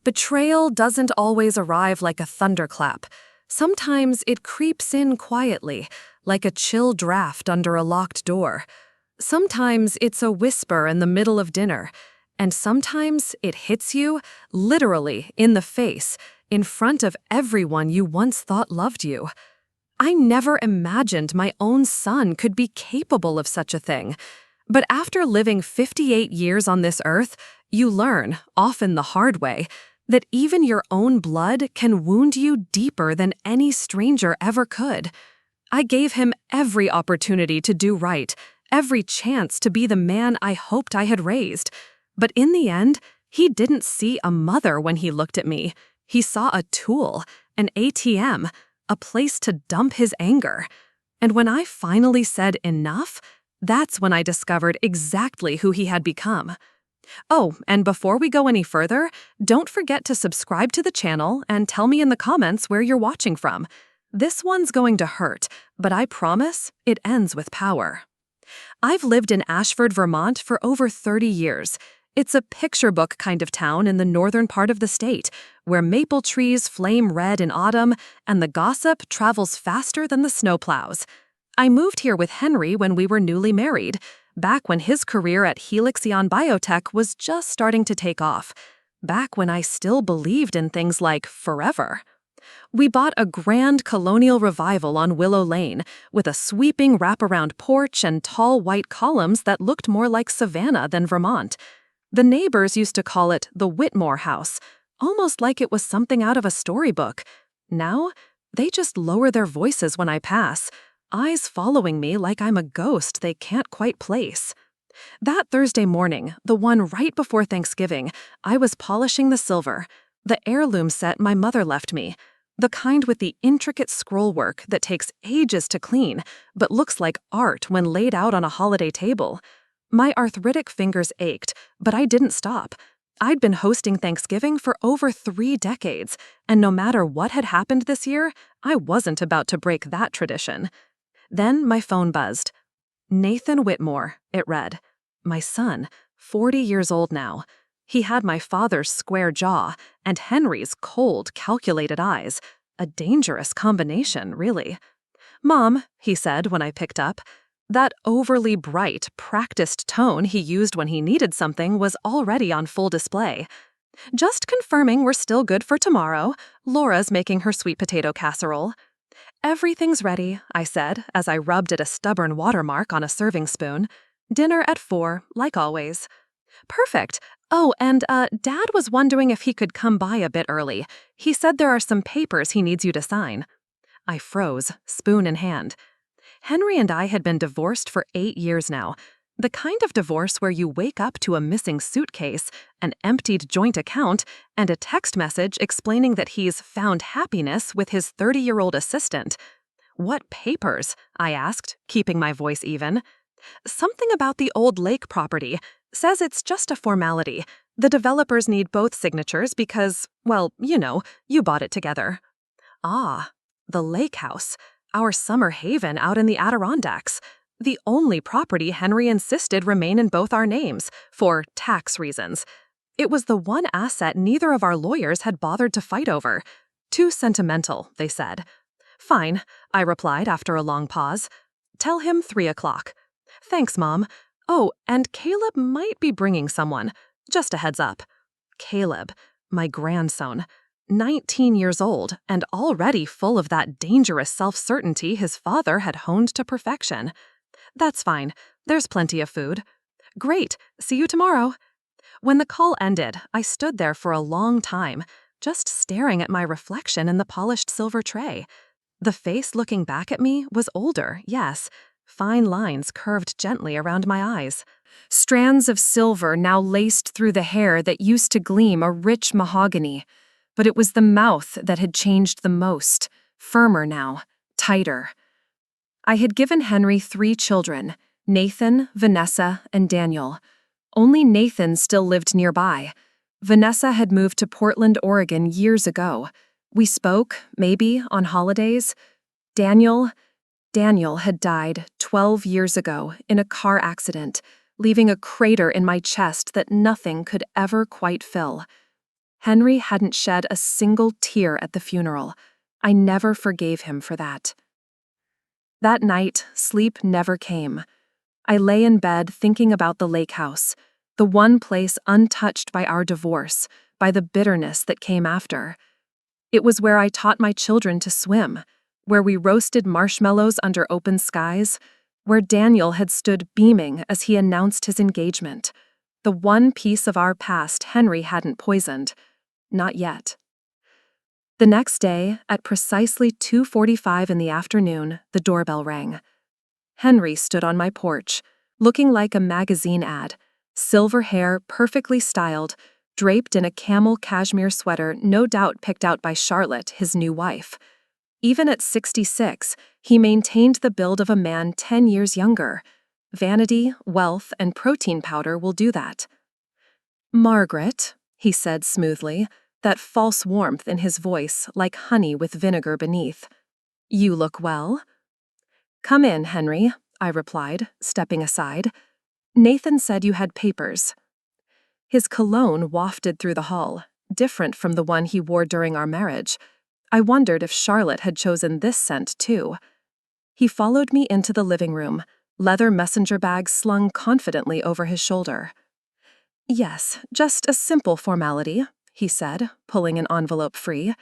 Betrayal doesn't always arrive like a thunderclap. Sometimes it creeps in quietly, like a chill draft under a locked door. Sometimes it's a whisper in the middle of dinner, and sometimes it hits you, literally, in the face, in front of everyone you once thought loved you. I never imagined my own son could be capable of such a thing. But after living 58 years on this earth, you learn, often the hard way, that even your own blood can wound you deeper than any stranger ever could. I gave him every opportunity to do right, every chance to be the man I hoped I had raised. But in the end, he didn't see a mother when he looked at me. He saw a tool, an ATM, a place to dump his anger. And when I finally said enough, that's when I discovered exactly who he had become. Oh, and before we go any further, don't forget to subscribe to the channel and tell me in the comments where you're watching from. This one's going to hurt, but I promise it ends with power. I've lived in Ashford, Vermont for over 30 years. It's a picture book kind of town in the northern part of the state, where maple trees flame red in autumn and the gossip travels faster than the snowplows. I moved here with Henry when we were newly married, back when his career at Helixion Biotech was just starting to take off, back when I still believed in things like forever. We bought a grand colonial revival on Willow Lane, with a sweeping wraparound porch and tall white columns that looked more like Savannah than Vermont. The neighbors used to call it the Whitmore House, almost like it was something out of a storybook. Now, they just lower their voices when I pass, eyes following me like I'm a ghost they can't quite place. That Thursday morning, the one right before Thanksgiving, I was polishing the silver, the heirloom set my mother left me, the kind with the intricate scroll work that takes ages to clean, but looks like art when laid out on a holiday table. My arthritic fingers ached, but I didn't stop. I'd been hosting Thanksgiving for over 3 decades, and no matter what had happened this year, I wasn't about to break that tradition. Then my phone buzzed. Nathan Whitmore, it read. My son, 40 years old now. He had my father's square jaw and Henry's cold, calculated eyes. A dangerous combination, really. Mom, he said when I picked up. That overly bright, practiced tone he used when he needed something was already on full display. Just confirming we're still good for tomorrow. Laura's making her sweet potato casserole. Everything's ready, I said, as I rubbed at a stubborn watermark on a serving spoon. Dinner at 4, like always. Perfect. Oh, and Dad was wondering if he could come by a bit early. He said there are some papers he needs you to sign. I froze, spoon in hand. Henry and I had been divorced for 8 years now. The kind of divorce where you wake up to a missing suitcase, an emptied joint account, and a text message explaining that he's found happiness with his 30-year-old assistant. What papers? I asked, keeping my voice even. Something about the old lake property. Says it's just a formality. The developers need both signatures because, well, you bought it together. Ah, the lake house. Our summer haven out in the Adirondacks. The only property Henry insisted remain in both our names, for tax reasons. It was the one asset neither of our lawyers had bothered to fight over. Too sentimental, they said. Fine, I replied after a long pause. Tell him 3 o'clock. Thanks, Mom. Oh, and Caleb might be bringing someone. Just a heads up. Caleb, my grandson. 19 years old, and already full of that dangerous self-certainty his father had honed to perfection. That's fine. There's plenty of food. Great. See you tomorrow. When the call ended, I stood there for a long time, just staring at my reflection in the polished silver tray. The face looking back at me was older, yes. Fine lines curved gently around my eyes. Strands of silver now laced through the hair that used to gleam a rich mahogany. But it was the mouth that had changed the most, firmer now, tighter. I had given Henry 3 children, Nathan, Vanessa, and Daniel. Only Nathan still lived nearby. Vanessa had moved to Portland, Oregon years ago. We spoke, maybe, on holidays. Daniel had died 12 years ago in a car accident, leaving a crater in my chest that nothing could ever quite fill. Henry hadn't shed a single tear at the funeral. I never forgave him for that. That night, sleep never came. I lay in bed thinking about the lake house, the one place untouched by our divorce, by the bitterness that came after. It was where I taught my children to swim, where we roasted marshmallows under open skies, where Daniel had stood beaming as he announced his engagement. The one piece of our past Henry hadn't poisoned. Not yet. The next day, at precisely 2:45 in the afternoon, the doorbell rang. Henry stood on my porch, looking like a magazine ad, silver hair perfectly styled, draped in a camel cashmere sweater no doubt picked out by Charlotte, his new wife. Even at 66, he maintained the build of a man 10 years younger. Vanity, wealth, and protein powder will do that. "Margaret," he said smoothly, that false warmth in his voice like honey with vinegar beneath. "You look well." "Come in, Henry," I replied, stepping aside. "Nathan said you had papers." His cologne wafted through the hall, different from the one he wore during our marriage. I wondered if Charlotte had chosen this scent too. He followed me into the living room, leather messenger bag slung confidently over his shoulder. "Yes, just a simple formality," he said, pulling an envelope free.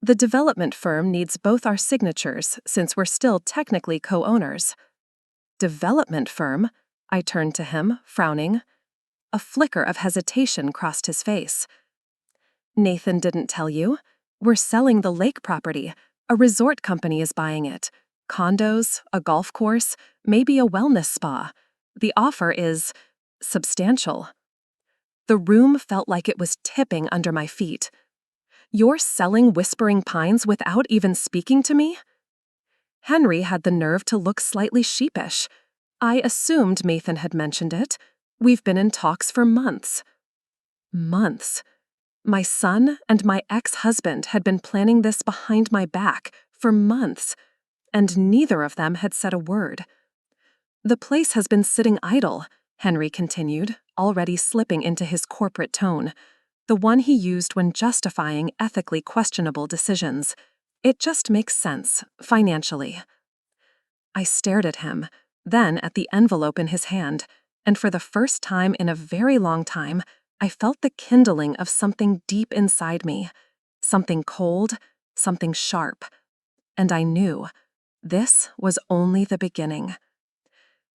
"The development firm needs both our signatures since we're still technically co-owners." "Development firm?" I turned to him, frowning. A flicker of hesitation crossed his face. "Nathan didn't tell you. We're selling the lake property. A resort company is buying it. Condos, a golf course, maybe a wellness spa. The offer is substantial." The room felt like it was tipping under my feet. "You're selling Whispering Pines without even speaking to me?" Henry had the nerve to look slightly sheepish. "I assumed Nathan had mentioned it. We've been in talks for months." Months. My son and my ex-husband had been planning this behind my back for months, and neither of them had said a word. "The place has been sitting idle," Henry continued, already slipping into his corporate tone, the one he used when justifying ethically questionable decisions. "It just makes sense, financially." I stared at him, then at the envelope in his hand, and for the first time in a very long time, I felt the kindling of something deep inside me, something cold, something sharp. And I knew this was only the beginning.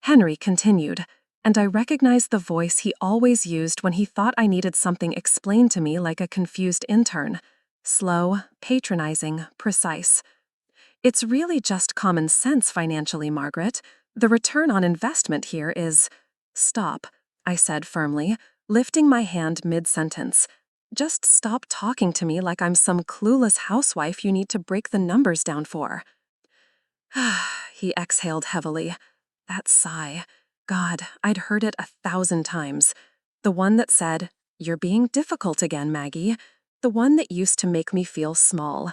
Henry continued, and I recognized the voice he always used when he thought I needed something explained to me like a confused intern. Slow, patronizing, precise. "It's really just common sense financially, Margaret. The return on investment here is—" "Stop," I said firmly, lifting my hand mid-sentence. "Just stop talking to me like I'm some clueless housewife you need to break the numbers down for." He exhaled heavily. That sigh. God, I'd heard it 1,000 times. The one that said, "You're being difficult again, Maggie." The one that used to make me feel small.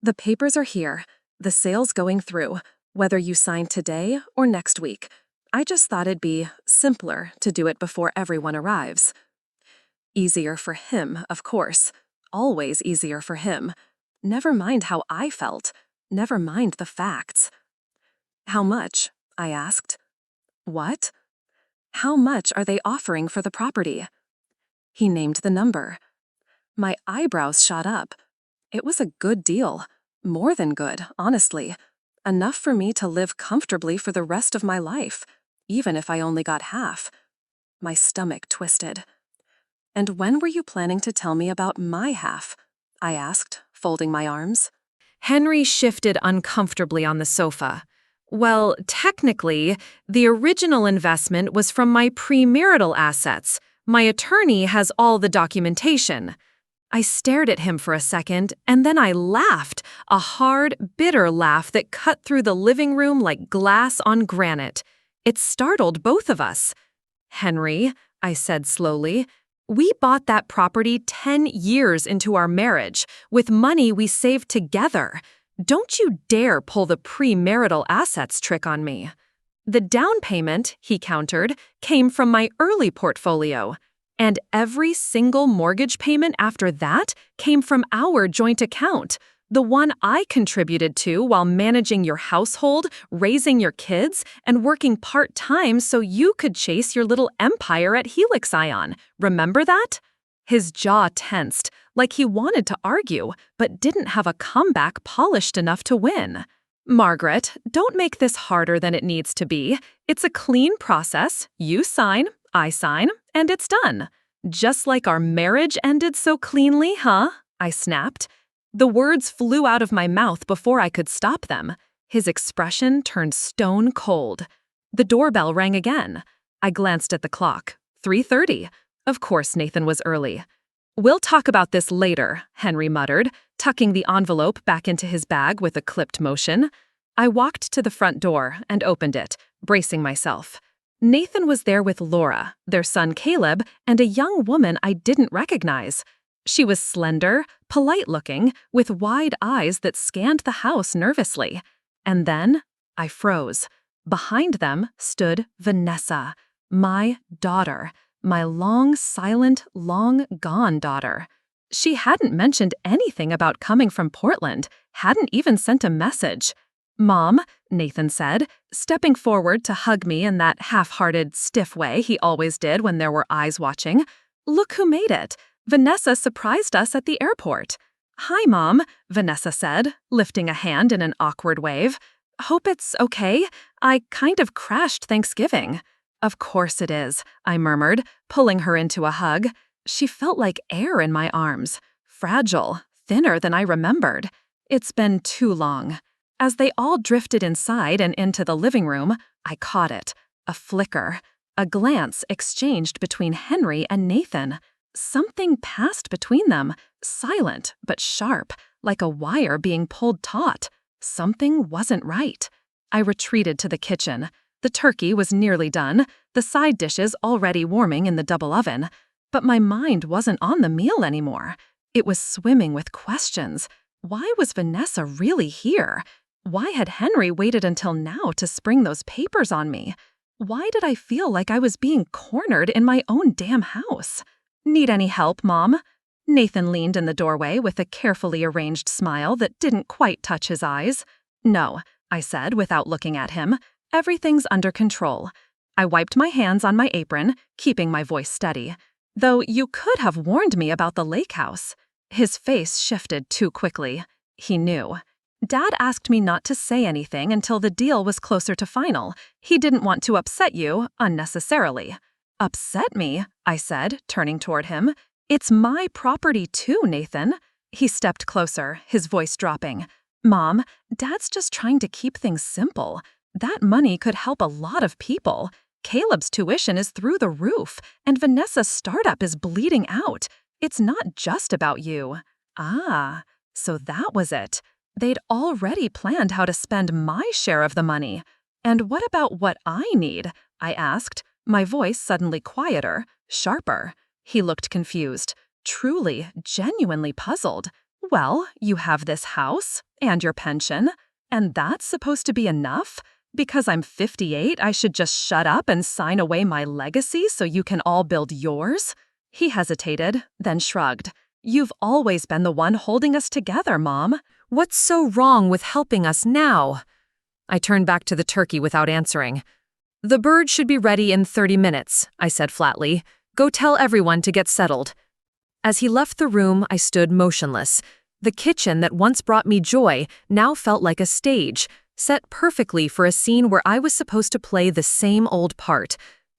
"The papers are here. The sale's going through, whether you sign today or next week. I just thought it'd be simpler to do it before everyone arrives." Easier for him, of course. Always easier for him. Never mind how I felt. Never mind the facts. "How much?" I asked. "What?" "How much are they offering for the property?" He named the number. My eyebrows shot up. It was a good deal. More than good, honestly. Enough for me to live comfortably for the rest of my life, even if I only got half. My stomach twisted. "And when were you planning to tell me about my half?" I asked, folding my arms. Henry shifted uncomfortably on the sofa. "Well, technically, the original investment was from my premarital assets. My attorney has all the documentation." I stared at him for a second, and then I laughed, a hard, bitter laugh that cut through the living room like glass on granite. It startled both of us. "Henry," I said slowly, "we bought that property 10 years into our marriage, with money we saved together. Don't you dare pull the premarital assets trick on me." "The down payment," he countered, "came from my early portfolio." And every single mortgage payment after that came from our joint account, the one I contributed to while managing your household, raising your kids, and working part-time so you could chase your little empire at Helix Ion. Remember that? His jaw tensed, like he wanted to argue, but didn't have a comeback polished enough to win. Margaret, don't make this harder than it needs to be. It's a clean process. You sign, I sign, and it's done. Just like our marriage ended so cleanly, huh? I snapped. The words flew out of my mouth before I could stop them. His expression turned stone cold. The doorbell rang again. I glanced at the clock. 3:30. Of course Nathan was early. "We'll talk about this later," Henry muttered, tucking the envelope back into his bag with a clipped motion. I walked to the front door and opened it, bracing myself. Nathan was there with Laura, their son Caleb, and a young woman I didn't recognize. She was slender, polite-looking, with wide eyes that scanned the house nervously. And then I froze. Behind them stood Vanessa, my daughter, my long silent, long gone daughter. She hadn't mentioned anything about coming from Portland, hadn't even sent a message. "Mom," Nathan said, stepping forward to hug me in that half-hearted, stiff way he always did when there were eyes watching. "Look who made it. Vanessa surprised us at the airport." "Hi, Mom," Vanessa said, lifting a hand in an awkward wave. "Hope it's okay. I kind of crashed Thanksgiving." "Of course it is," I murmured, pulling her into a hug. She felt like air in my arms, fragile, thinner than I remembered. It's been too long. As they all drifted inside and into the living room, I caught it. A flicker. A glance exchanged between Henry and Nathan. Something passed between them, silent but sharp, like a wire being pulled taut. Something wasn't right. I retreated to the kitchen. The turkey was nearly done, the side dishes already warming in the double oven. But my mind wasn't on the meal anymore. It was swimming with questions. Why was Vanessa really here? Why had Henry waited until now to spring those papers on me? Why did I feel like I was being cornered in my own damn house? "Need any help, Mom?" Nathan leaned in the doorway with a carefully arranged smile that didn't quite touch his eyes. "No," I said without looking at him. "Everything's under control." I wiped my hands on my apron, keeping my voice steady. "Though you could have warned me about the lake house." His face shifted too quickly. He knew. "Dad asked me not to say anything until the deal was closer to final. He didn't want to upset you unnecessarily." "Upset me?" I said, turning toward him. "It's my property too, Nathan." He stepped closer, his voice dropping. "Mom, Dad's just trying to keep things simple. That money could help a lot of people. Caleb's tuition is through the roof, and Vanessa's startup is bleeding out. It's not just about you." Ah, so that was it. They'd already planned how to spend my share of the money. "And what about what I need?" I asked, my voice suddenly quieter, sharper. He looked confused, truly, genuinely puzzled. "Well, you have this house, and your pension, and that's supposed to be enough? Because I'm 58, I should just shut up and sign away my legacy so you can all build yours?" He hesitated, then shrugged. "You've always been the one holding us together, Mom. What's so wrong with helping us now?" I turned back to the turkey without answering. "The bird should be ready in 30 minutes, I said flatly. "Go tell everyone to get settled." As he left the room, I stood motionless. The kitchen that once brought me joy now felt like a stage, set perfectly for a scene where I was supposed to play the same old part.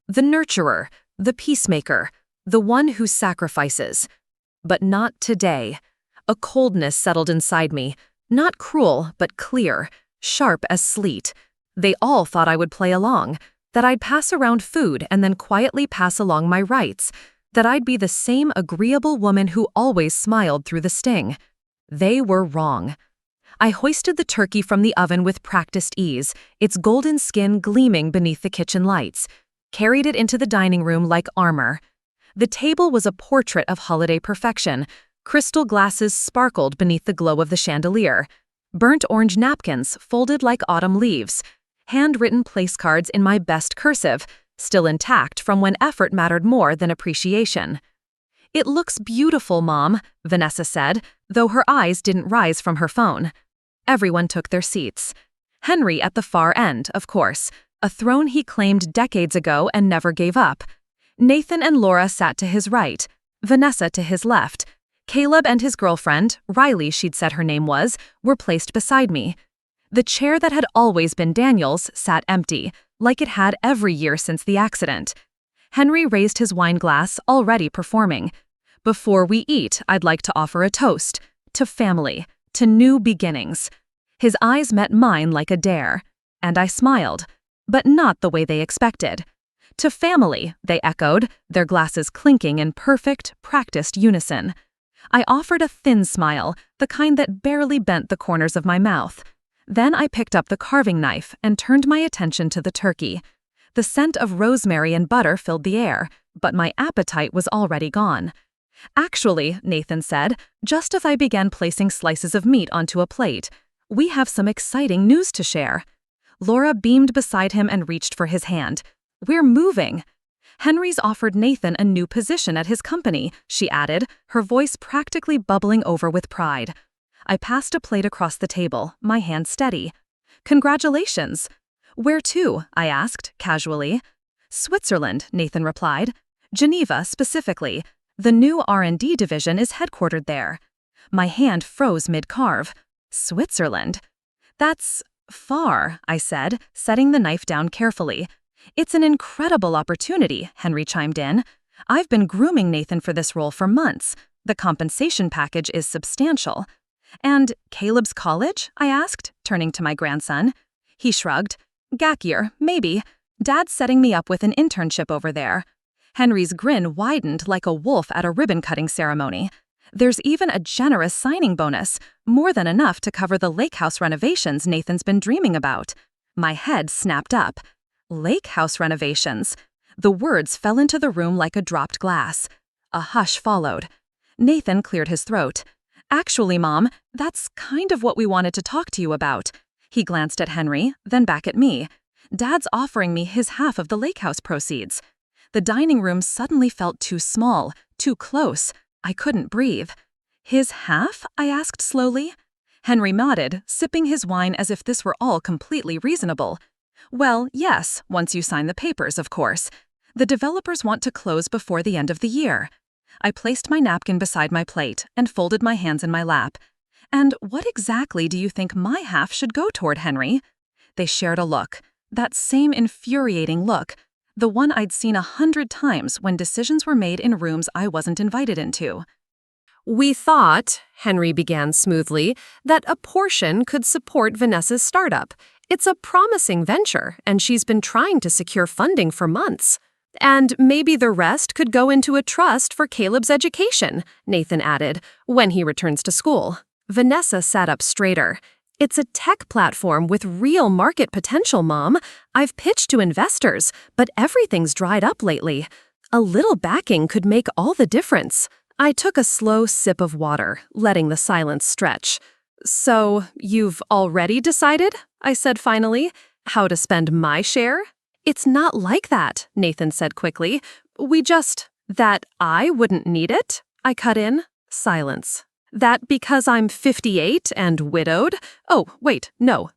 The nurturer, the peacemaker, the one who sacrifices. But not today. A coldness settled inside me, not cruel, but clear, sharp as sleet. They all thought I would play along, that I'd pass around food and then quietly pass along my rights, that I'd be the same agreeable woman who always smiled through the sting. They were wrong. I hoisted the turkey from the oven with practiced ease, its golden skin gleaming beneath the kitchen lights, carried it into the dining room like armor. The table was a portrait of holiday perfection. Crystal glasses sparkled beneath the glow of the chandelier. Burnt orange napkins folded like autumn leaves. Handwritten place cards in my best cursive, still intact from when effort mattered more than appreciation. "It looks beautiful, Mom," Vanessa said, though her eyes didn't rise from her phone. Everyone took their seats. Henry at the far end, of course, a throne he claimed decades ago and never gave up. Nathan and Laura sat to his right, Vanessa to his left. Caleb and his girlfriend, Riley she'd said her name was, were placed beside me. The chair that had always been Daniel's sat empty, like it had every year since the accident. Henry raised his wine glass, already performing. "Before we eat, I'd like to offer a toast. To family. To new beginnings." His eyes met mine like a dare. And I smiled. But not the way they expected. "To family," they echoed, their glasses clinking in perfect, practiced unison. I offered a thin smile, the kind that barely bent the corners of my mouth. Then I picked up the carving knife and turned my attention to the turkey. The scent of rosemary and butter filled the air, but my appetite was already gone. "Actually," Nathan said, just as I began placing slices of meat onto a plate, "we have some exciting news to share." Laura beamed beside him and reached for his hand. "We're moving." "Henry's offered Nathan a new position at his company," she added, her voice practically bubbling over with pride. I passed a plate across the table, my hand steady. "Congratulations." "Where to?" I asked, casually. "Switzerland," Nathan replied. "Geneva, specifically. The new R&D division is headquartered there." My hand froze mid-carve. "Switzerland?" "That's far," I said, setting the knife down carefully. "It's an incredible opportunity," Henry chimed in. "I've been grooming Nathan for this role for months. The compensation package is substantial." "And Caleb's college?" I asked, turning to my grandson. He shrugged. "Gap year, maybe. Dad's setting me up with an internship over there." Henry's grin widened like a wolf at a ribbon-cutting ceremony. "There's even a generous signing bonus, more than enough to cover the lake house renovations Nathan's been dreaming about." My head snapped up. Lake house renovations. The words fell into the room like a dropped glass. A hush followed. Nathan cleared his throat. "Actually, Mom, that's kind of what we wanted to talk to you about." He glanced at Henry, then back at me. "Dad's offering me his half of the lake house proceeds." The dining room suddenly felt too small, too close. I couldn't breathe. "His half?" I asked slowly. Henry nodded, sipping his wine as if this were all completely reasonable. "Well, yes, once you sign the papers, of course. The developers want to close before the end of the year." I placed my napkin beside my plate and folded my hands in my lap. "And what exactly do you think my half should go toward, Henry?" They shared a look, that same infuriating look, the one I'd seen 100 times when decisions were made in rooms I wasn't invited into. "We thought," Henry began smoothly, "that a portion could support Vanessa's startup. It's a promising venture, and she's been trying to secure funding for months. And maybe the rest could go into a trust for Caleb's education," Nathan added, "when he returns to school." Vanessa sat up straighter. "It's a tech platform with real market potential, Mom. I've pitched to investors, but everything's dried up lately. A little backing could make all the difference." I took a slow sip of water, letting the silence stretch. "So, you've already decided?" I said finally. "How to spend my share?" "It's not like that," Nathan said quickly. That I wouldn't need it?" I cut in. Silence. "That because I'm 58 and widowed,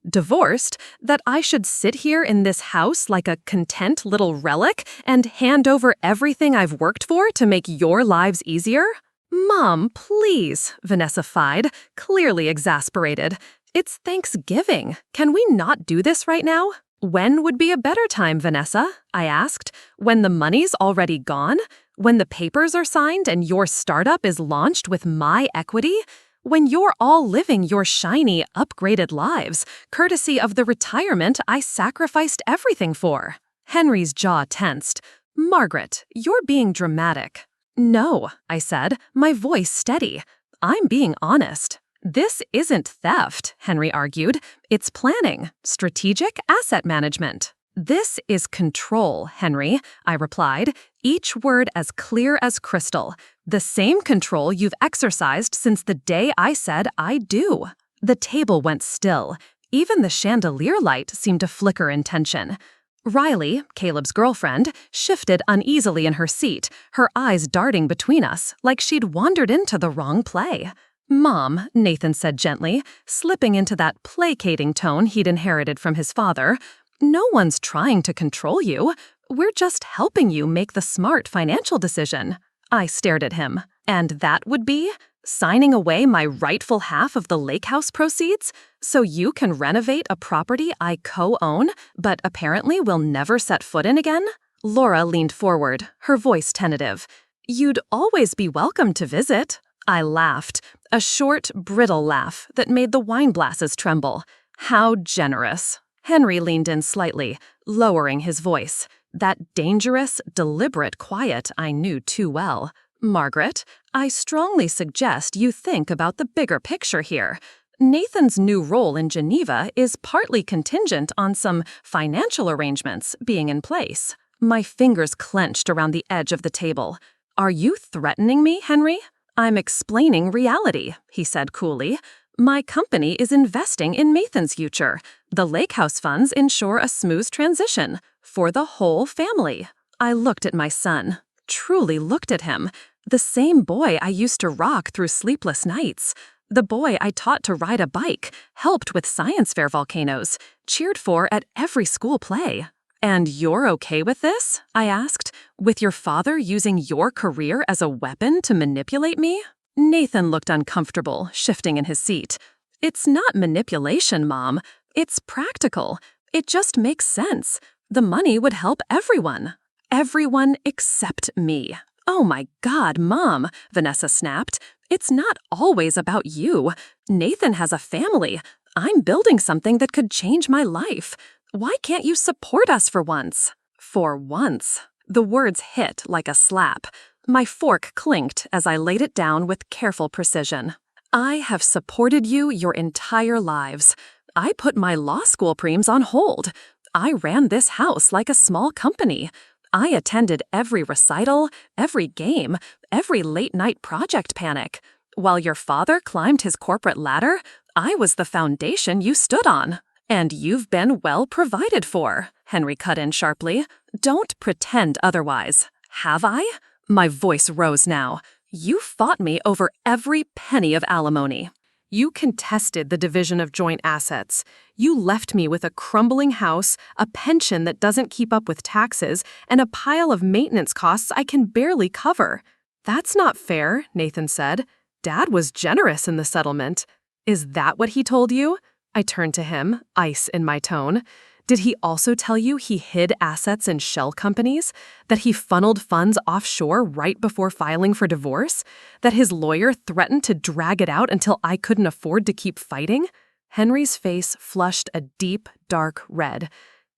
divorced, that I should sit here in this house like a content little relic and hand over everything I've worked for to make your lives easier?" "Mom, please," Vanessa sighed, clearly exasperated. "It's Thanksgiving. Can we not do this right now?" "When would be a better time, Vanessa?" I asked. "When the money's already gone? When the papers are signed and your startup is launched with my equity? When you're all living your shiny, upgraded lives, courtesy of the retirement I sacrificed everything for?" Henry's jaw tensed. "Margaret, you're being dramatic." "No," I said, my voice steady. "I'm being honest." "This isn't theft," Henry argued. "It's planning, strategic asset management." "This is control, Henry," I replied, each word as clear as crystal. "The same control you've exercised since the day I said I do." The table went still. Even the chandelier light seemed to flicker in tension. Riley, Caleb's girlfriend, shifted uneasily in her seat, her eyes darting between us like she'd wandered into the wrong play. "Mom," Nathan said gently, slipping into that placating tone he'd inherited from his father, "no one's trying to control you. We're just helping you make the smart financial decision." I stared at him. "And that would be signing away my rightful half of the lake house proceeds so you can renovate a property I co-own but apparently will never set foot in again?" Laura leaned forward, her voice tentative. "You'd always be welcome to visit." I laughed, a short, brittle laugh that made the wine glasses tremble. "How generous." Henry leaned in slightly, lowering his voice. That dangerous, deliberate quiet I knew too well. "Margaret, I strongly suggest you think about the bigger picture here. Nathan's new role in Geneva is partly contingent on some financial arrangements being in place." My fingers clenched around the edge of the table. "Are you threatening me, Henry?" "I'm explaining reality," he said coolly. "My company is investing in Nathan's future. The lake house funds ensure a smooth transition for the whole family." I looked at my son, truly looked at him. The same boy I used to rock through sleepless nights. The boy I taught to ride a bike, helped with science fair volcanoes, cheered for at every school play. "And you're okay with this?" I asked. "With your father using your career as a weapon to manipulate me?" Nathan looked uncomfortable, shifting in his seat. "It's not manipulation, Mom. It's practical. It just makes sense. The money would help everyone. Everyone except me." "Oh my God, Mom," Vanessa snapped. "It's not always about you. Nathan has a family. I'm building something that could change my life. Why can't you support us for once?" For once. The words hit like a slap. My fork clinked as I laid it down with careful precision. "I have supported you your entire lives. I put my law school prems on hold. I ran this house like a small company. I attended every recital, every game, every late-night project panic. While your father climbed his corporate ladder, I was the foundation you stood on. And you've been well provided for," Henry cut in sharply. "Don't pretend otherwise. Have I?" My voice rose now. "You fought me over every penny of alimony. You contested the division of joint assets. You left me with a crumbling house, a pension that doesn't keep up with taxes, and a pile of maintenance costs I can barely cover." "That's not fair," Nathan said. "Dad was generous in the settlement." "Is that what he told you?" I turned to him, ice in my tone. "Did he also tell you he hid assets in shell companies? That he funneled funds offshore right before filing for divorce? That his lawyer threatened to drag it out until I couldn't afford to keep fighting?" Henry's face flushed a deep, dark red.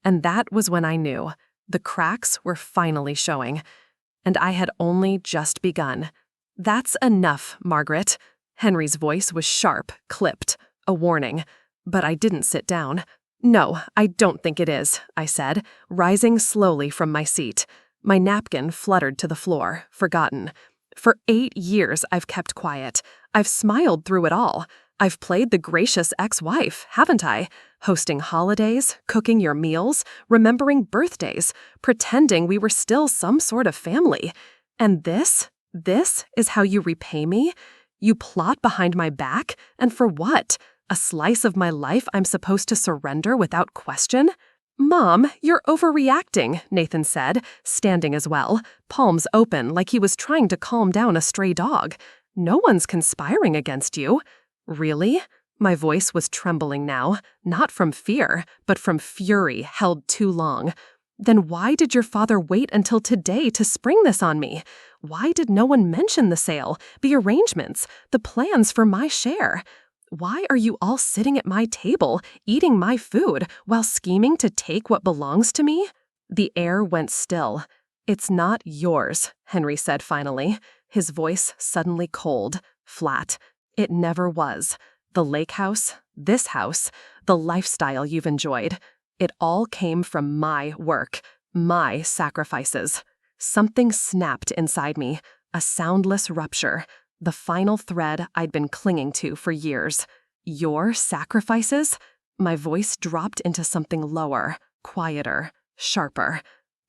And that was when I knew. The cracks were finally showing. And I had only just begun. "That's enough, Margaret." Henry's voice was sharp, clipped, a warning. But I didn't sit down. "No, I don't think it is," I said, rising slowly from my seat. My napkin fluttered to the floor, forgotten. "For 8 years I've kept quiet. I've smiled through it all. I've played the gracious ex-wife, haven't I? Hosting holidays, cooking your meals, remembering birthdays, pretending we were still some sort of family. And this is how you repay me? You plot behind my back, and for what? A slice of my life I'm supposed to surrender without question?" "Mom, you're overreacting," Nathan said, standing as well, palms open like he was trying to calm down a stray dog. "No one's conspiring against you." "Really?" My voice was trembling now, not from fear, but from fury held too long. "Then why did your father wait until today to spring this on me? Why did no one mention the sale, the arrangements, the plans for my share? Why are you all sitting at my table, eating my food, while scheming to take what belongs to me?" The air went still. "It's not yours," Henry said finally, his voice suddenly cold, flat. "It never was. The lake house, this house, the lifestyle you've enjoyed. It all came from my work, my sacrifices." Something snapped inside me, a soundless rupture. The final thread I'd been clinging to for years. "Your sacrifices?" My voice dropped into something lower, quieter. sharper.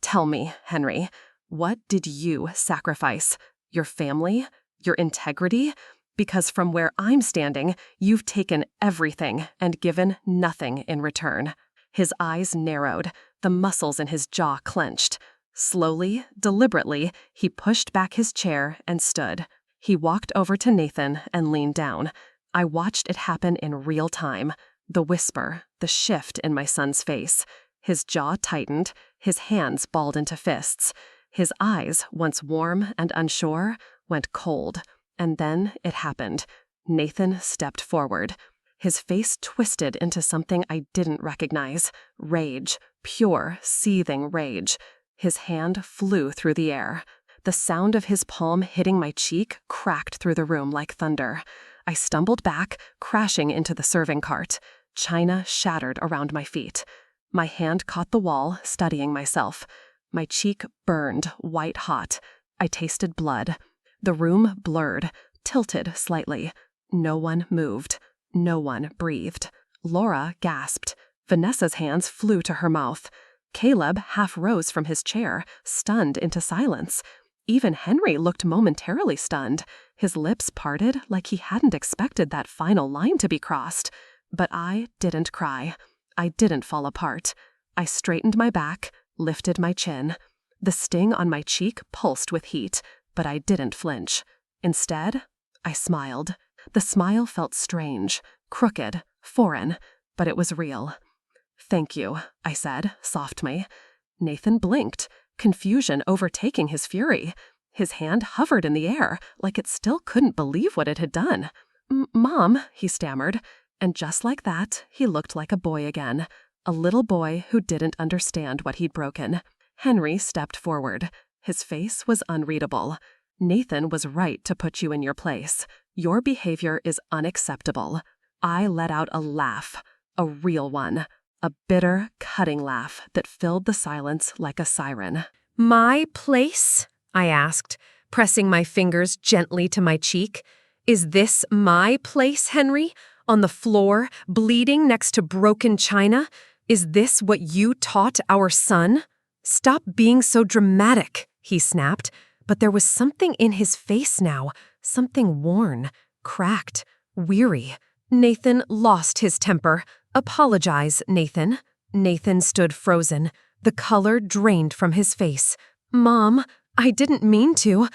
Tell me, Henry, what did you sacrifice? Your family? Your integrity? Because from where I'm standing, you've taken everything and given nothing in return. His eyes narrowed, the muscles in his jaw clenched. Slowly, deliberately, he pushed back his chair and stood. He walked over to Nathan and leaned down. I watched it happen in real time. The whisper, the shift in my son's face. His jaw tightened, his hands balled into fists. His eyes, once warm and unsure, went cold. And then it happened. Nathan stepped forward. His face twisted into something I didn't recognize. Rage, pure, seething rage. His hand flew through the air. The sound of his palm hitting my cheek cracked through the room like thunder. I stumbled back, crashing into the serving cart. China shattered around my feet. My hand caught the wall, steadying myself. My cheek burned, white hot. I tasted blood. The room blurred, tilted slightly. No one moved. No one breathed. Laura gasped. Vanessa's hands flew to her mouth. Caleb half rose from his chair, stunned into silence. Even Henry looked momentarily stunned. His lips parted like he hadn't expected that final line to be crossed. But I didn't cry. I didn't fall apart. I straightened my back, lifted my chin. The sting on my cheek pulsed with heat, but I didn't flinch. Instead, I smiled. The smile felt strange, crooked, foreign, but it was real. "Thank you," I said, softly. Nathan blinked, confusion overtaking his fury. His hand hovered in the air, like it still couldn't believe what it had done. "Mom," he stammered, and just like that, he looked like a boy again, a little boy who didn't understand what he'd broken. Henry stepped forward. His face was unreadable. "Nathan was right to put you in your place. Your behavior is unacceptable." I let out a laugh, a real one, a bitter, cutting laugh that filled the silence like a siren. "My place?" I asked, pressing my fingers gently to my cheek. "Is this my place, Henry? On the floor, bleeding next to broken china? Is this what you taught our son?" "Stop being so dramatic," he snapped, but there was something in his face now, something worn, cracked, weary. Nathan lost his temper. "Apologize, Nathan." Nathan stood frozen. The color drained from his face. "Mom, I didn't mean to.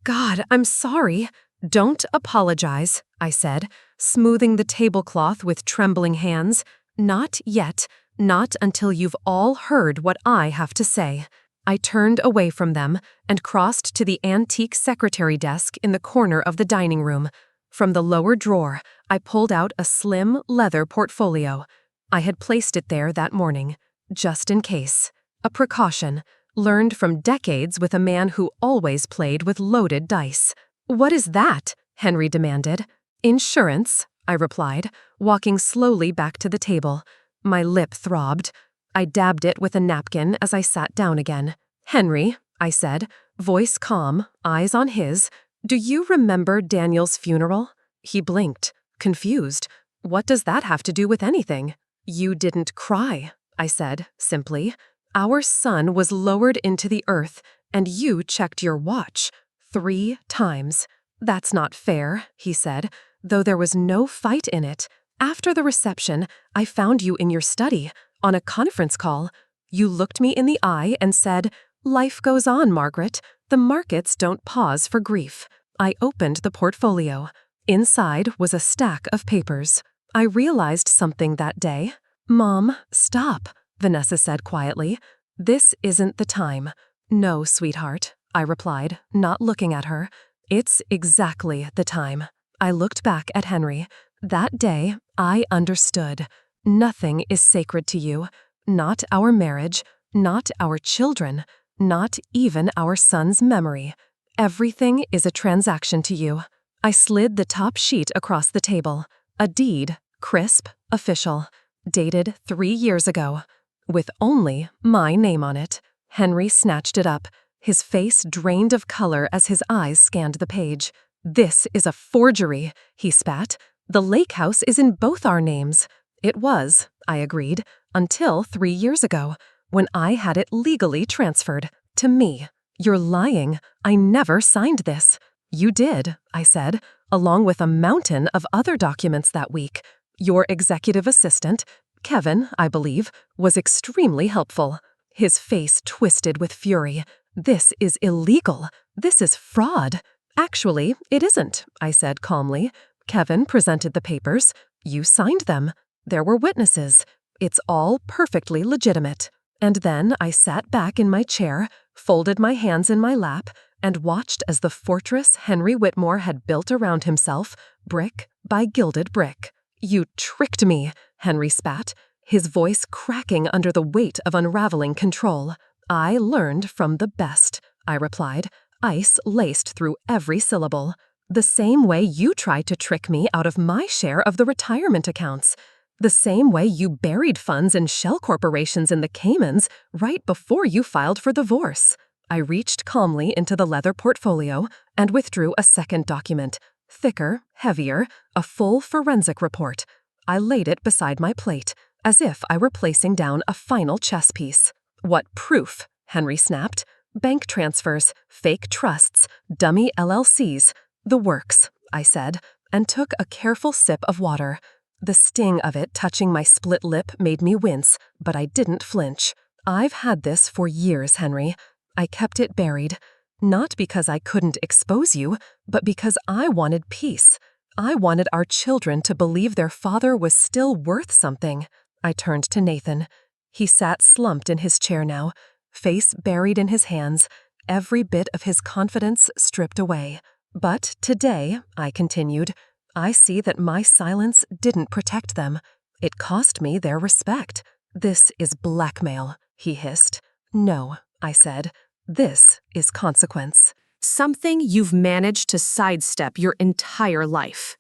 God, I'm sorry." "Don't apologize," I said, smoothing the tablecloth with trembling hands. "Not yet. Not until you've all heard what I have to say." I turned away from them and crossed to the antique secretary desk in the corner of the dining room. From the lower drawer, I pulled out a slim leather portfolio. I had placed it there that morning, just in case. A precaution, learned from decades with a man who always played with loaded dice. "What is that?" Henry demanded. "Insurance," I replied, walking slowly back to the table. My lip throbbed. I dabbed it with a napkin as I sat down again. "Henry," I said, voice calm, eyes on his, "do you remember Daniel's funeral?" He blinked, confused. "What does that have to do with anything?" "You didn't cry," I said, simply. "Our son was lowered into the earth, and you checked your watch 3 times. That's not fair," he said, though there was no fight in it. "After the reception, I found you in your study, on a conference call. You looked me in the eye and said, 'Life goes on, Margaret. The markets don't pause for grief.'" I opened the portfolio. Inside was a stack of papers. I realized something that day. "Mom, stop," Vanessa said quietly. "This isn't the time." "No, sweetheart," I replied, not looking at her. "It's exactly the time." I looked back at Henry. That day, I understood. Nothing is sacred to you. Not our marriage, not our children, not even our son's memory. Everything is a transaction to you. I slid the top sheet across the table. A deed, crisp, official, dated 3 years ago, with only my name on it. Henry snatched it up. His face drained of color as his eyes scanned the page. "This is a forgery," he spat. "The lake house is in both our names." "It was," I agreed, "until 3 years ago. when I had it legally transferred to me. You're lying. I never signed this. You did, I said, along with a mountain of other documents that week. Your executive assistant, Kevin, I believe, was extremely helpful. His face twisted with fury. This is illegal. This is fraud. Actually, it isn't, I said calmly. Kevin presented the papers. You signed them. There were witnesses. It's all perfectly legitimate. And then I sat back in my chair, folded my hands in my lap, and watched as the fortress Henry Whitmore had built around himself, brick by gilded brick. You tricked me, Henry spat, his voice cracking under the weight of unraveling control. I learned from the best, I replied, ice laced through every syllable. The same way you tried to trick me out of my share of the retirement accounts. The same way you buried funds in shell corporations in the Caymans right before you filed for divorce. I reached calmly into the leather portfolio and withdrew a second document, thicker, heavier, a full forensic report. I laid it beside my plate, as if I were placing down a final chess piece. What proof? Henry snapped. Bank transfers, fake trusts, dummy LLCs, the works, I said, and took a careful sip of water. The sting of it touching my split lip made me wince, but I didn't flinch. I've had this for years, Henry. I kept it buried, not because I couldn't expose you, but because I wanted peace. I wanted our children to believe their father was still worth something. I turned to Nathan. He sat slumped in his chair now, face buried in his hands, every bit of his confidence stripped away. But today, I continued, I see that my silence didn't protect them. It cost me their respect. This is blackmail, he hissed. No, I said. This is consequence. Something you've managed to sidestep your entire life.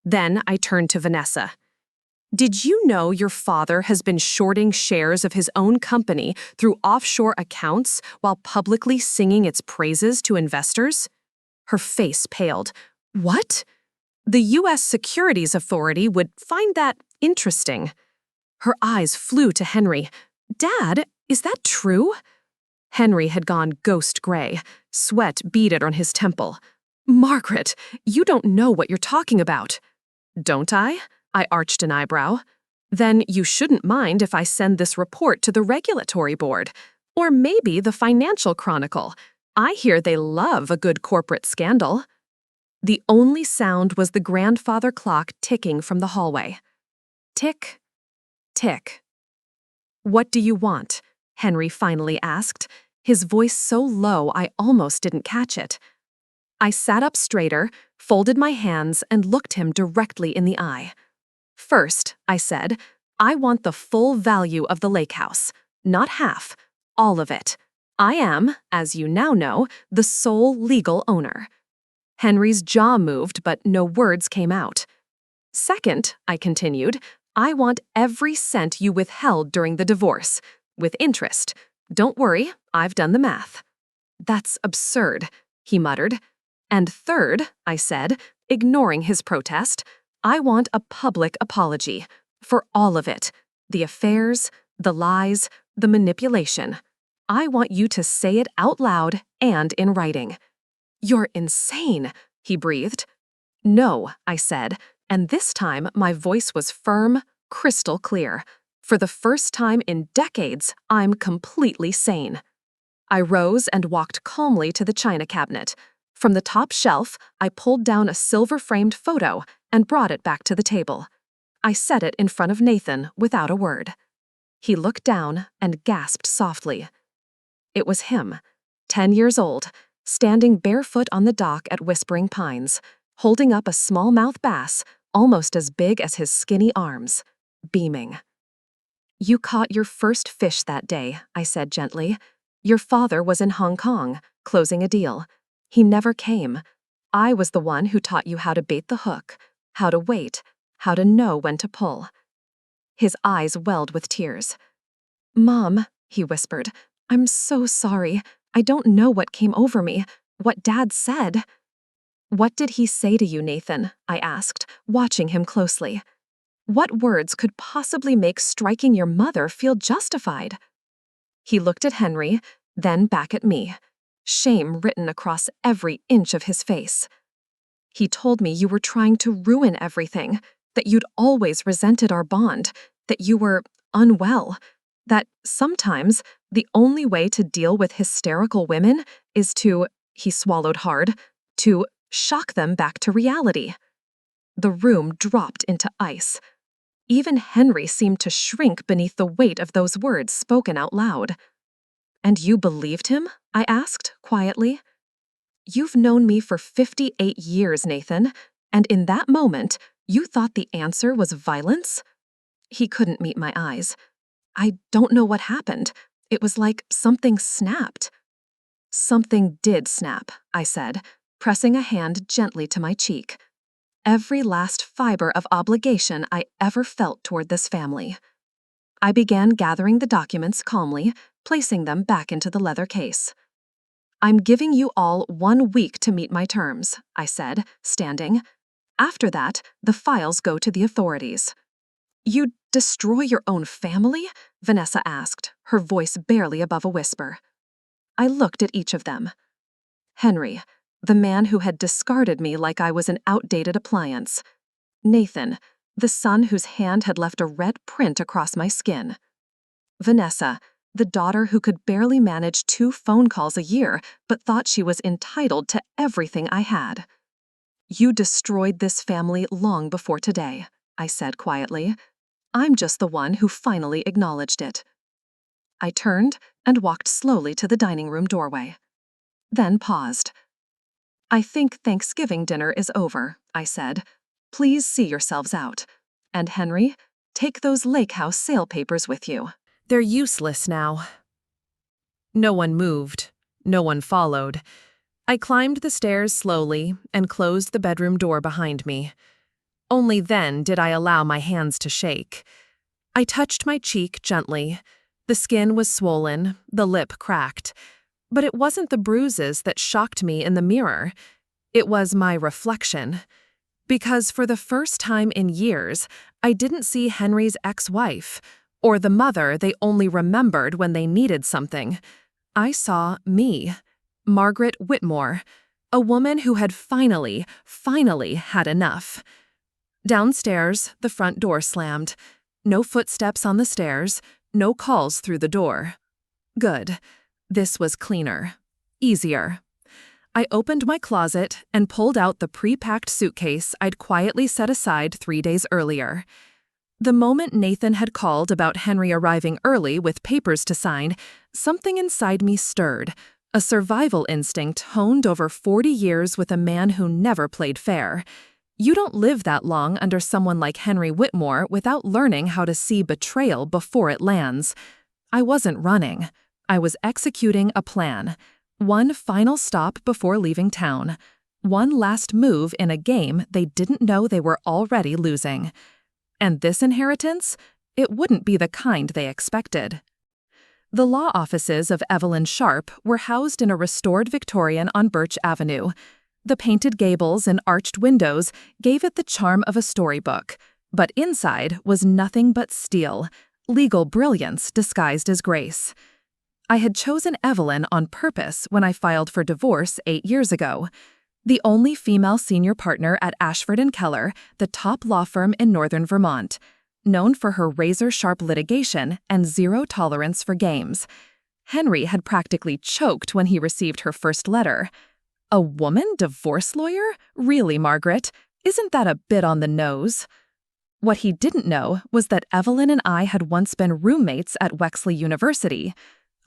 Then I turned to Vanessa. Did you know your father has been shorting shares of his own company through offshore accounts while publicly singing its praises to investors? Her face paled. What? The U.S. Securities Authority would find that interesting. Her eyes flew to Henry. Dad, is that true? Henry had gone ghost gray. Sweat beaded on his temple. Margaret, you don't know what you're talking about. Don't I? I arched an eyebrow. Then you shouldn't mind if I send this report to the regulatory board. Or maybe the Financial Chronicle. I hear they love a good corporate scandal. The only sound was the grandfather clock ticking from the hallway. Tick, tick. What do you want? Henry finally asked, his voice so low I almost didn't catch it. I sat up straighter, folded my hands, and looked him directly in the eye. First, I said, I want the full value of the lake house, not half, all of it. I am, as you now know, the sole legal owner. Henry's jaw moved, but no words came out. Second, I continued, I want every cent you withheld during the divorce, with interest. Don't worry, I've done the math. That's absurd, he muttered. And third, I said, ignoring his protest, I want a public apology for all of it. The affairs, the lies, the manipulation. I want you to say it out loud and in writing. You're insane, he breathed. No, I said, and this time my voice was firm, crystal clear. For the first time in decades, I'm completely sane. I rose and walked calmly to the china cabinet. From the top shelf, I pulled down a silver-framed photo and brought it back to the table. I set it in front of Nathan without a word. He looked down and gasped softly. It was him, 10 years old, standing barefoot on the dock at Whispering Pines, holding up a smallmouth bass almost as big as his skinny arms, beaming. You caught your first fish that day, I said gently. Your father was in Hong Kong, closing a deal. He never came. I was the one who taught you how to bait the hook, how to wait, how to know when to pull. His eyes welled with tears. Mom, he whispered, I'm so sorry. I don't know what came over me, what Dad said. What did he say to you, Nathan? I asked, watching him closely. What words could possibly make striking your mother feel justified? He looked at Henry, then back at me, shame written across every inch of his face. He told me you were trying to ruin everything, that you'd always resented our bond, that you were unwell, that sometimes the only way to deal with hysterical women is to, he swallowed hard, to shock them back to reality. The room dropped into ice. Even Henry seemed to shrink beneath the weight of those words spoken out loud. "And you believed him?" I asked, quietly. "You've known me for 58 years, Nathan, and in that moment, you thought the answer was violence?" He couldn't meet my eyes. "I don't know what happened. It was like something snapped." "Something did snap," I said, pressing a hand gently to my cheek. Every last fiber of obligation I ever felt toward this family. I began gathering the documents calmly, placing them back into the leather case. "I'm giving you all 1 week to meet my terms," I said, standing. "After that, the files go to the authorities." "You'd destroy your own family?" Vanessa asked, her voice barely above a whisper. I looked at each of them. Henry, the man who had discarded me like I was an outdated appliance. Nathan, the son whose hand had left a red print across my skin. Vanessa, the daughter who could barely manage 2 phone calls a year but thought she was entitled to everything I had. "You destroyed this family long before today," I said quietly. "I'm just the one who finally acknowledged it." I turned and walked slowly to the dining room doorway. Then paused. "I think Thanksgiving dinner is over," I said. "Please see yourselves out. And Henry, take those lake house sale papers with you." They're useless now. No one moved. No one followed. I climbed the stairs slowly and closed the bedroom door behind me. Only then did I allow my hands to shake. I touched my cheek gently. The skin was swollen, the lip cracked. But it wasn't the bruises that shocked me in the mirror. It was my reflection. Because for the first time in years, I didn't see Henry's ex-wife, or the mother they only remembered when they needed something. I saw me, Margaret Whitmore, a woman who had finally had enough. Downstairs, the front door slammed. No footsteps on the stairs, no calls through the door. Good. This was cleaner. Easier. I opened my closet and pulled out the pre-packed suitcase I'd quietly set aside 3 days earlier. The moment Nathan had called about Henry arriving early with papers to sign, something inside me stirred, a survival instinct honed over 40 years with a man who never played fair. You don't live that long under someone like Henry Whitmore without learning how to see betrayal before it lands. I wasn't running. I was executing a plan. One final stop before leaving town. One last move in a game they didn't know they were already losing. And this inheritance? It wouldn't be the kind they expected. The law offices of Evelyn Sharp were housed in a restored Victorian on Birch Avenue. The painted gables and arched windows gave it the charm of a storybook, but inside was nothing but steel, legal brilliance disguised as grace. I had chosen Evelyn on purpose when I filed for divorce 8 years ago. The only female senior partner at Ashford & Keller, the top law firm in northern Vermont, known for her razor-sharp litigation and zero tolerance for games. Henry had practically choked when he received her first letter. A woman divorce lawyer? Really, Margaret? Isn't that a bit on the nose? What he didn't know was that Evelyn and I had once been roommates at Wexley University.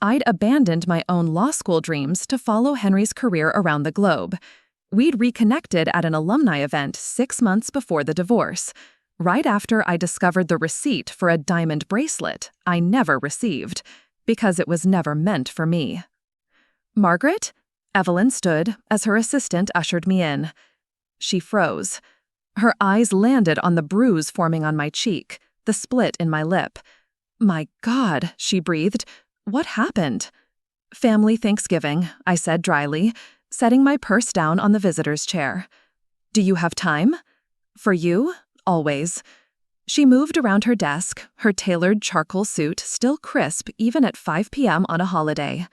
I'd abandoned my own law school dreams to follow Henry's career around the globe. We'd reconnected at an alumni event 6 months before the divorce, right after I discovered the receipt for a diamond bracelet I never received, because it was never meant for me. "Margaret?" Evelyn stood as her assistant ushered me in. She froze. Her eyes landed on the bruise forming on my cheek, the split in my lip. "My God," she breathed. "What happened?" "Family Thanksgiving," I said dryly, setting my purse down on the visitor's chair. "Do you have time?" "For you? Always." She moved around her desk, her tailored charcoal suit still crisp even at 5 p.m. on a holiday.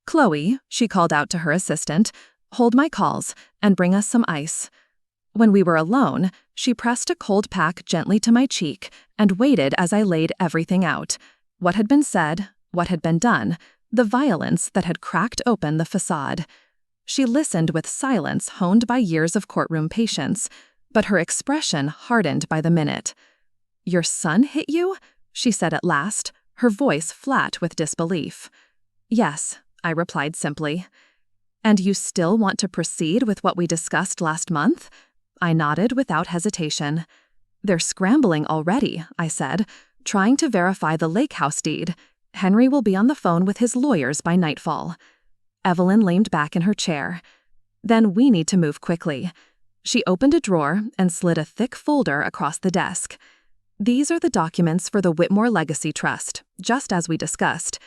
"Chloe," she called out to her assistant, "hold my calls and bring us some ice." When we were alone, she pressed a cold pack gently to my cheek and waited as I laid everything out. What had been said, what had been done, the violence that had cracked open the facade. She listened with silence honed by years of courtroom patience, but her expression hardened by the minute. "Your son hit you?" she said at last, her voice flat with disbelief. "Yes," I replied simply. "And you still want to proceed with what we discussed last month?" I nodded without hesitation. "They're scrambling already," I said, "trying to verify the lake house deed. Henry will be on the phone with his lawyers by nightfall." Evelyn leaned back in her chair. "Then we need to move quickly." She opened a drawer and slid a thick folder across the desk. "These are the documents for the Whitmore Legacy Trust, just as we discussed.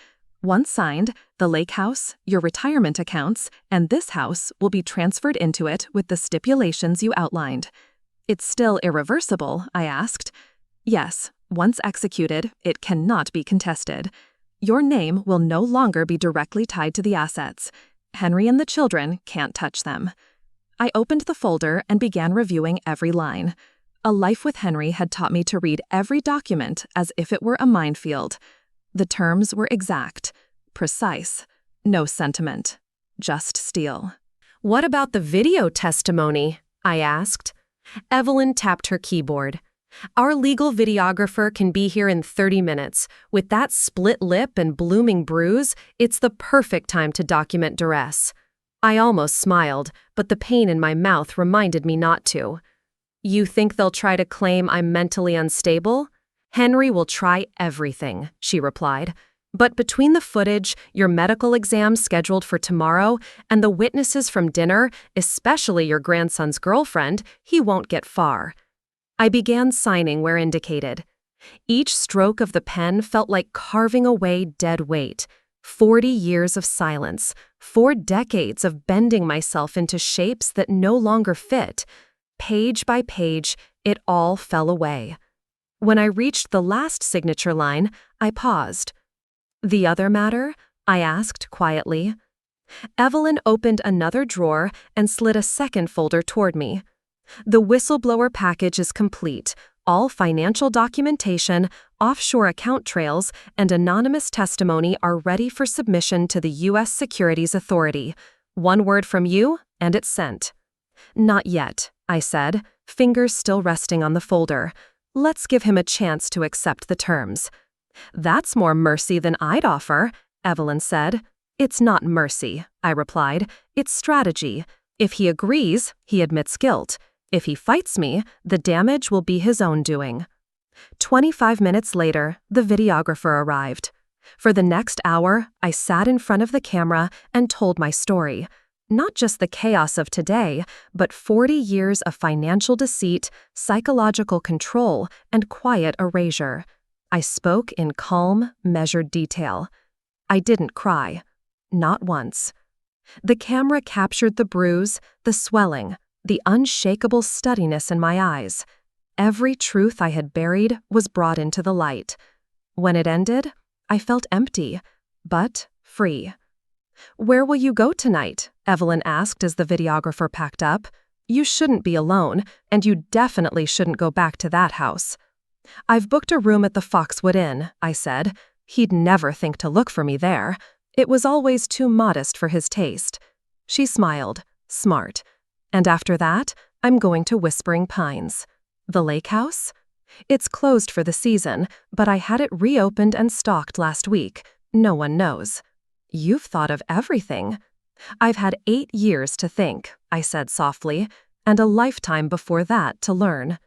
Once signed, the lake house, your retirement accounts, and this house will be transferred into it with the stipulations you outlined." "It's still irreversible?" I asked. "Yes, once executed, it cannot be contested. Your name will no longer be directly tied to the assets. Henry and the children can't touch them." I opened the folder and began reviewing every line. A life with Henry had taught me to read every document as if it were a minefield. The terms were exact, precise, no sentiment, just steel. "What about the video testimony?" I asked. Evelyn tapped her keyboard. "Our legal videographer can be here in 30 minutes. With that split lip and blooming bruise, it's the perfect time to document duress." I almost smiled, but the pain in my mouth reminded me not to. "You think they'll try to claim I'm mentally unstable?" "Henry will try everything," she replied. "But between the footage, your medical exam scheduled for tomorrow, and the witnesses from dinner, especially your grandson's girlfriend, he won't get far." I began signing where indicated. Each stroke of the pen felt like carving away dead weight. 40 years of silence, 4 decades of bending myself into shapes that no longer fit. Page by page, it all fell away. When I reached the last signature line, I paused. "The other matter?" I asked quietly. Evelyn opened another drawer and slid a second folder toward me. "The whistleblower package is complete. All financial documentation, offshore account trails, and anonymous testimony are ready for submission to the U.S. Securities Authority. One word from you, and it's sent." "Not yet," I said, fingers still resting on the folder. "Let's give him a chance to accept the terms." "That's more mercy than I'd offer," Evelyn said. "It's not mercy," I replied. "It's strategy. If he agrees, he admits guilt. If he fights me, the damage will be his own doing." 25 minutes later, the videographer arrived. For the next hour, I sat in front of the camera and told my story. Not just the chaos of today, but 40 years of financial deceit, psychological control, and quiet erasure. I spoke in calm, measured detail. I didn't cry. Not once. The camera captured the bruise, the swelling, the unshakable steadiness in my eyes. Every truth I had buried was brought into the light. When it ended, I felt empty, but free. "Where will you go tonight?" Evelyn asked as the videographer packed up. "You shouldn't be alone, and you definitely shouldn't go back to that house." "I've booked a room at the Foxwood Inn," I said. He'd never think to look for me there. It was always too modest for his taste. She smiled. Smart. "And after that, I'm going to Whispering Pines." "The lake house?" "It's closed for the season, but I had it reopened and stocked last week. No one knows." "You've thought of everything." "I've had 8 years to think," I said softly, "and a lifetime before that to learn."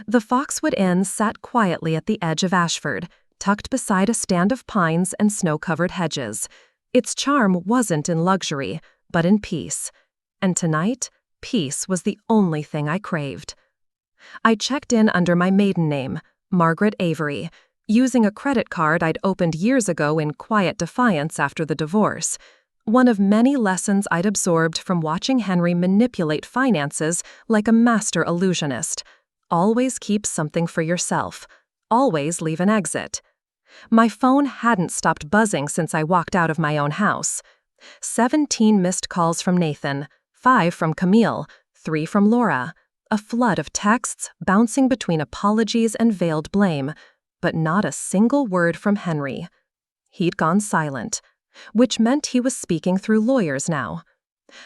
The Foxwood Inn sat quietly at the edge of Ashford, tucked beside a stand of pines and snow-covered hedges. Its charm wasn't in luxury, but in peace. And tonight, peace was the only thing I craved. I checked in under my maiden name, Margaret Avery, using a credit card I'd opened years ago in quiet defiance after the divorce. One of many lessons I'd absorbed from watching Henry manipulate finances like a master illusionist. Always keep something for yourself. Always leave an exit. My phone hadn't stopped buzzing since I walked out of my own house. 17 missed calls from Nathan, 5 from Camille, 3 from Laura. A flood of texts bouncing between apologies and veiled blame, but not a single word from Henry. He'd gone silent, which meant he was speaking through lawyers now.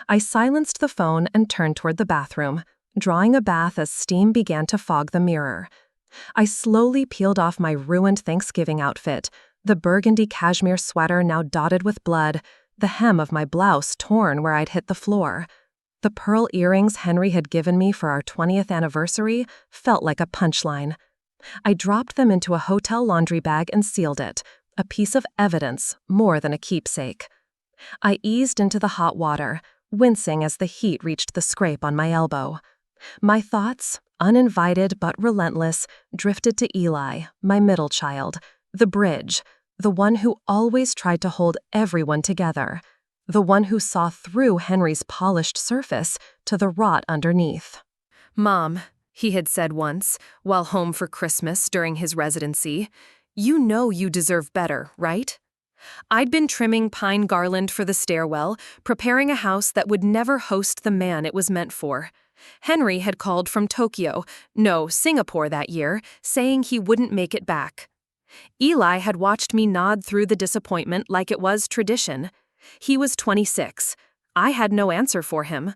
I silenced the phone and turned toward the bathroom, drawing a bath as steam began to fog the mirror. I slowly peeled off my ruined Thanksgiving outfit, the burgundy cashmere sweater now dotted with blood, the hem of my blouse torn where I'd hit the floor. The pearl earrings Henry had given me for our 20th anniversary felt like a punchline. I dropped them into a hotel laundry bag and sealed it, a piece of evidence more than a keepsake. I eased into the hot water, wincing as the heat reached the scrape on my elbow. My thoughts, uninvited but relentless, drifted to Eli, my middle child, the bridge, the one who always tried to hold everyone together, the one who saw through Henry's polished surface to the rot underneath. "Mom," he had said once, while home for Christmas during his residency, "you know you deserve better, right?" I'd been trimming pine garland for the stairwell, preparing a house that would never host the man it was meant for. Henry had called from Tokyo, no, Singapore that year, saying he wouldn't make it back. Eli had watched me nod through the disappointment like it was tradition. He was 26. I had no answer for him.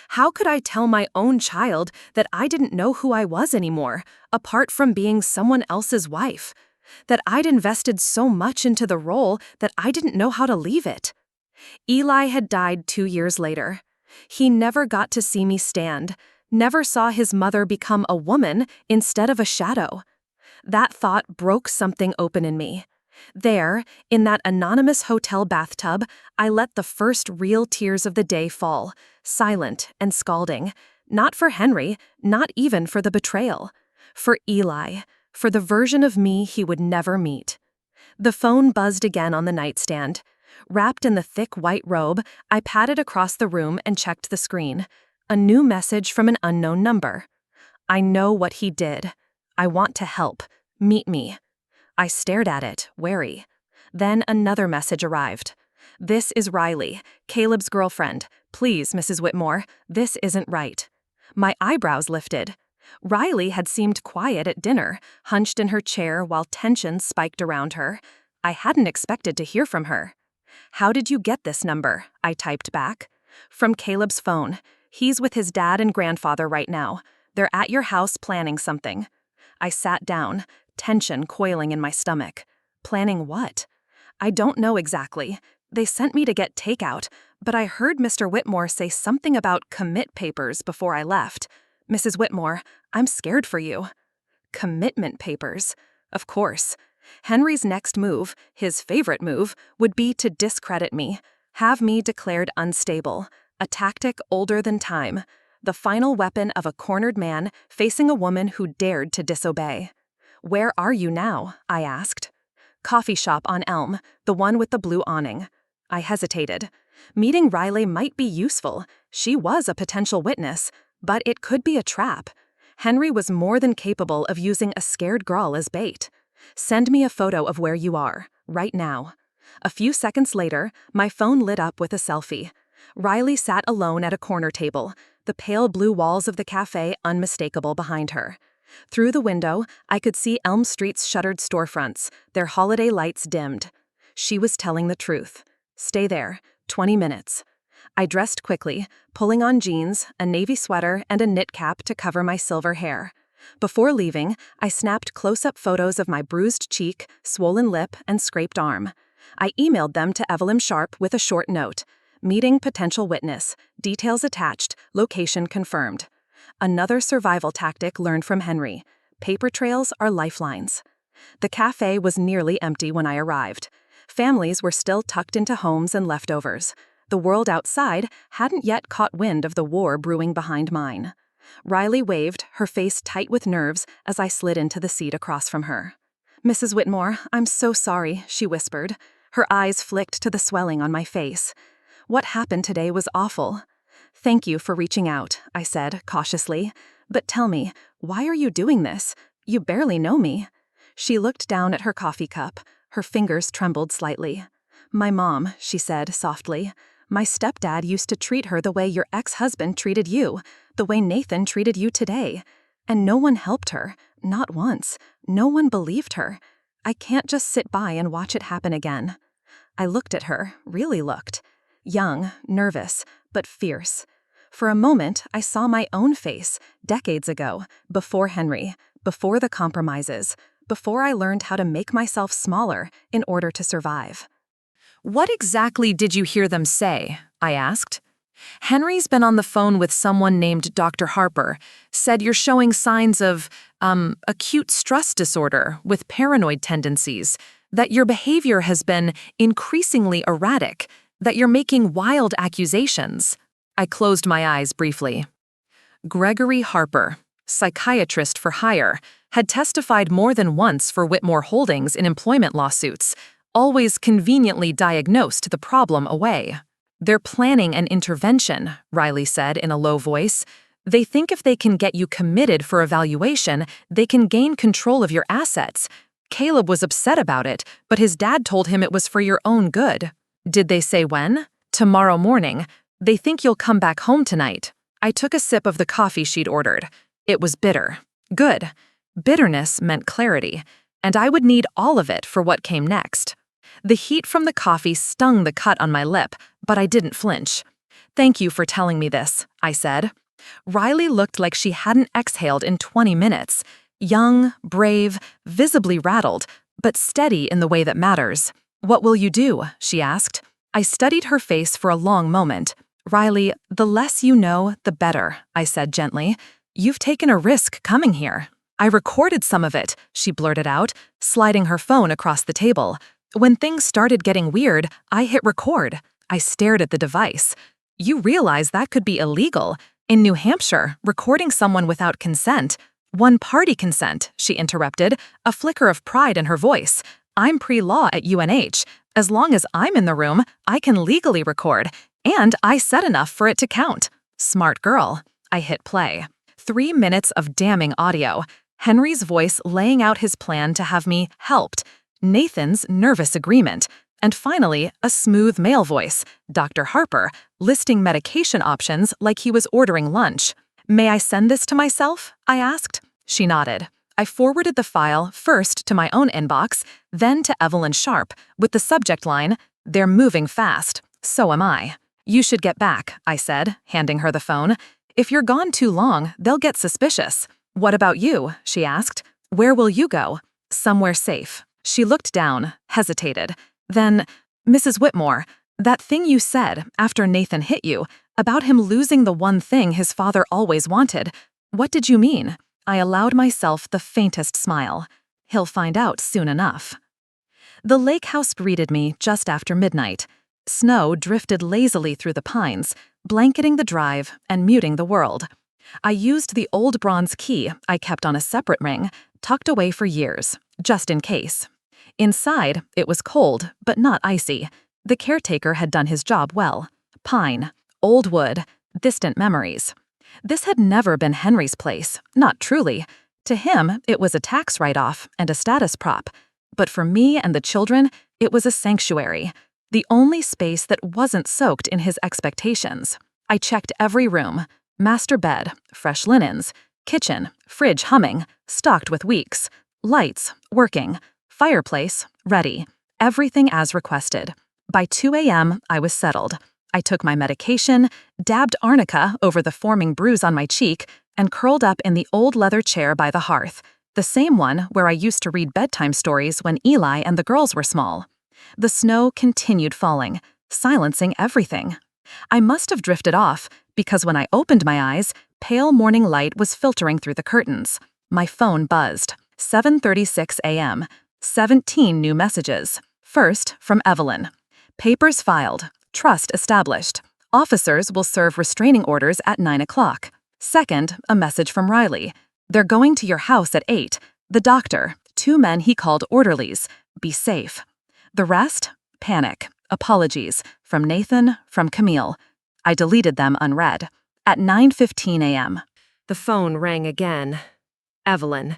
How could I tell my own child that I didn't know who I was anymore, apart from being someone else's wife? That I'd invested so much into the role that I didn't know how to leave it? Eli had died 2 years later. He never got to see me stand, never saw his mother become a woman instead of a shadow. That thought broke something open in me. There, in that anonymous hotel bathtub, I let the first real tears of the day fall, silent and scalding. Not for Henry, not even for the betrayal. For Eli, for the version of me he would never meet. The phone buzzed again on the nightstand. Wrapped in the thick white robe, I padded across the room and checked the screen. A new message from an unknown number. "I know what he did. I want to help. Meet me." I stared at it, wary. Then another message arrived. "This is Riley, Caleb's girlfriend. Please, Mrs. Whitmore, this isn't right." My eyebrows lifted. Riley had seemed quiet at dinner, hunched in her chair while tension spiked around her. I hadn't expected to hear from her. "How did you get this number?" I typed back. "From Caleb's phone. He's with his dad and grandfather right now. They're at your house planning something." I sat down, tension coiling in my stomach. Planning what? I don't know exactly. They sent me to get takeout, but I heard Mr. Whitmore say something about commit papers before I left. "Mrs. Whitmore, I'm scared for you." Commitment papers. Of course. Henry's next move, his favorite move, would be to discredit me, have me declared unstable, a tactic older than time, the final weapon of a cornered man facing a woman who dared to disobey. "Where are you now?" I asked. "Coffee shop on Elm, the one with the blue awning." I hesitated. Meeting Riley might be useful. She was a potential witness, but it could be a trap. Henry was more than capable of using a scared girl as bait. "Send me a photo of where you are, right now." A few seconds later, my phone lit up with a selfie. Riley sat alone at a corner table, the pale blue walls of the cafe unmistakable behind her. Through the window, I could see Elm Street's shuttered storefronts, their holiday lights dimmed. She was telling the truth. "Stay there, 20 minutes." I dressed quickly, pulling on jeans, a navy sweater, and a knit cap to cover my silver hair. Before leaving, I snapped close-up photos of my bruised cheek, swollen lip, and scraped arm. I emailed them to Evelyn Sharp with a short note. "Meeting potential witness. Details attached. Location confirmed." Another survival tactic learned from Henry. Paper trails are lifelines. The cafe was nearly empty when I arrived. Families were still tucked into homes and leftovers. The world outside hadn't yet caught wind of the war brewing behind mine. Riley waved, her face tight with nerves, as I slid into the seat across from her. "Mrs. Whitmore, I'm so sorry," she whispered. Her eyes flicked to the swelling on my face. "What happened today was awful." "Thank you for reaching out," I said, cautiously. "But tell me, why are you doing this? You barely know me." She looked down at her coffee cup. Her fingers trembled slightly. "My mom," she said softly. "My stepdad used to treat her the way your ex-husband treated you, the way Nathan treated you today. And no one helped her, not once. No one believed her. I can't just sit by and watch it happen again." I looked at her, really looked. Young, nervous, but fierce. For a moment, I saw my own face, decades ago, before Henry, before the compromises, before I learned how to make myself smaller in order to survive. "What exactly did you hear them say?" I asked. "Henry's been on the phone with someone named Dr. Harper, said you're showing signs of, acute stress disorder with paranoid tendencies, that your behavior has been increasingly erratic, that you're making wild accusations." I closed my eyes briefly. Gregory Harper, psychiatrist for hire, had testified more than once for Whitmore Holdings in employment lawsuits, always conveniently diagnosed the problem away. "They're planning an intervention," Riley said in a low voice. "They think if they can get you committed for evaluation, they can gain control of your assets. Caleb was upset about it, but his dad told him it was for your own good." "Did they say when?" "Tomorrow morning. They think you'll come back home tonight." I took a sip of the coffee she'd ordered. It was bitter. Good. Bitterness meant clarity, and I would need all of it for what came next. The heat from the coffee stung the cut on my lip, but I didn't flinch. "Thank you for telling me this," I said. Riley looked like she hadn't exhaled in 20 minutes. Young, brave, visibly rattled, but steady in the way that matters. "What will you do?" she asked. I studied her face for a long moment. "Riley, the less you know, the better," I said gently. "You've taken a risk coming here." "I recorded some of it," she blurted out, sliding her phone across the table. "When things started getting weird, I hit record." I stared at the device. "You realize that could be illegal. In New Hampshire, recording someone without consent." "One-party consent," she interrupted, a flicker of pride in her voice. "I'm pre-law at UNH. As long as I'm in the room, I can legally record, and I said enough for it to count." "Smart girl." I hit play. 3 minutes of damning audio. Henry's voice laying out his plan to have me helped. Nathan's nervous agreement. And finally, a smooth male voice, Dr. Harper, listing medication options like he was ordering lunch. "May I send this to myself?" I asked. She nodded. I forwarded the file first to my own inbox, then to Evelyn Sharp, with the subject line, "They're moving fast. So am I." "You should get back," I said, handing her the phone. "If you're gone too long, they'll get suspicious." "What about you?" she asked. "Where will you go?" "Somewhere safe." She looked down, hesitated. Then, "Mrs. Whitmore, that thing you said after Nathan hit you, about him losing the one thing his father always wanted, what did you mean?" I allowed myself the faintest smile. "He'll find out soon enough." The lake house greeted me just after midnight. Snow drifted lazily through the pines, blanketing the drive and muting the world. I used the old bronze key I kept on a separate ring, tucked away for years, just in case. Inside, it was cold, but not icy. The caretaker had done his job well. Pine, old wood, distant memories. This had never been Henry's place, not truly. To him, it was a tax write-off and a status prop. But for me and the children, it was a sanctuary, the only space that wasn't soaked in his expectations. I checked every room. Master bed, fresh linens, kitchen, fridge humming, stocked with weeks, lights, working, fireplace, ready, everything as requested. By 2 a.m., I was settled. I took my medication, dabbed arnica over the forming bruise on my cheek, and curled up in the old leather chair by the hearth, the same one where I used to read bedtime stories when Eli and the girls were small. The snow continued falling, silencing everything. I must have drifted off, because when I opened my eyes, pale morning light was filtering through the curtains. My phone buzzed. 7:36 a.m. 17 new messages. First, from Evelyn. "Papers filed. Trust established. Officers will serve restraining orders at 9 o'clock. Second, a message from Riley. "They're going to your house at 8. The doctor, 2 men he called orderlies. Be safe." The rest? Panic. Apologies. From Nathan, from Camille. I deleted them unread. At 9:15 a.m. The phone rang again. Evelyn.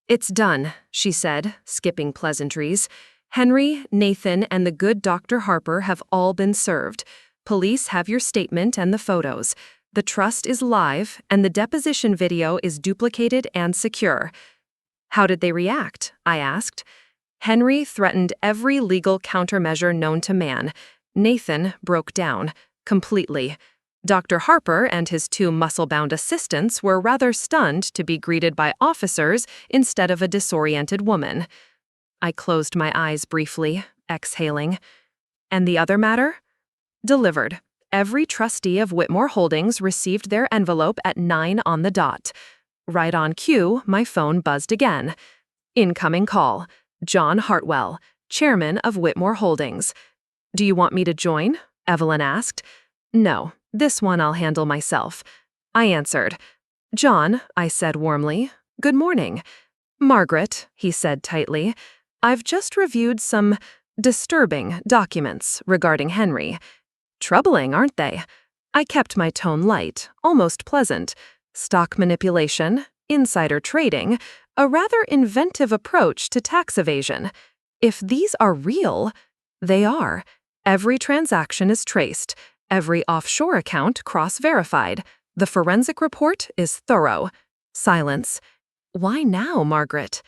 "It's done," she said, skipping pleasantries. "Henry, Nathan, and the good Dr. Harper have all been served. Police have your statement and the photos. The trust is live, and the deposition video is duplicated and secure." "How did they react?" I asked. "Henry threatened every legal countermeasure known to man. Nathan broke down, completely. Dr. Harper and his two muscle-bound assistants were rather stunned to be greeted by officers instead of a disoriented woman." I closed my eyes briefly, exhaling. "And the other matter?" "Delivered. Every trustee of Whitmore Holdings received their envelope at 9 on the dot." Right on cue, my phone buzzed again. "Incoming call. John Hartwell, chairman of Whitmore Holdings." "Do you want me to join?" Evelyn asked. "No, this one I'll handle myself." I answered. "John," I said warmly, "good morning." "Margaret," he said tightly, "I've just reviewed some disturbing documents regarding Henry." "Troubling, aren't they?" I kept my tone light, almost pleasant. Stock manipulation, insider trading, a rather inventive approach to tax evasion. If these are real, they are. Every transaction is traced, every offshore account cross-verified. The forensic report is thorough. Silence. "Why now, Margaret?"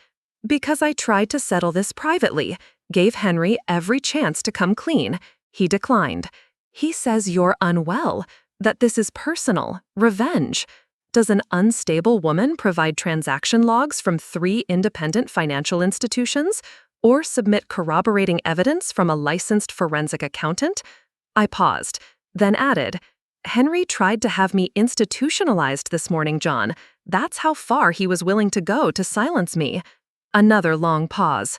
"Because I tried to settle this privately, gave Henry every chance to come clean. He declined. He says you're unwell, that this is personal, revenge. Does an unstable woman provide transaction logs from 3 independent financial institutions or submit corroborating evidence from a licensed forensic accountant?" I paused, then added, "Henry tried to have me institutionalized this morning, John. That's how far he was willing to go to silence me." Another long pause.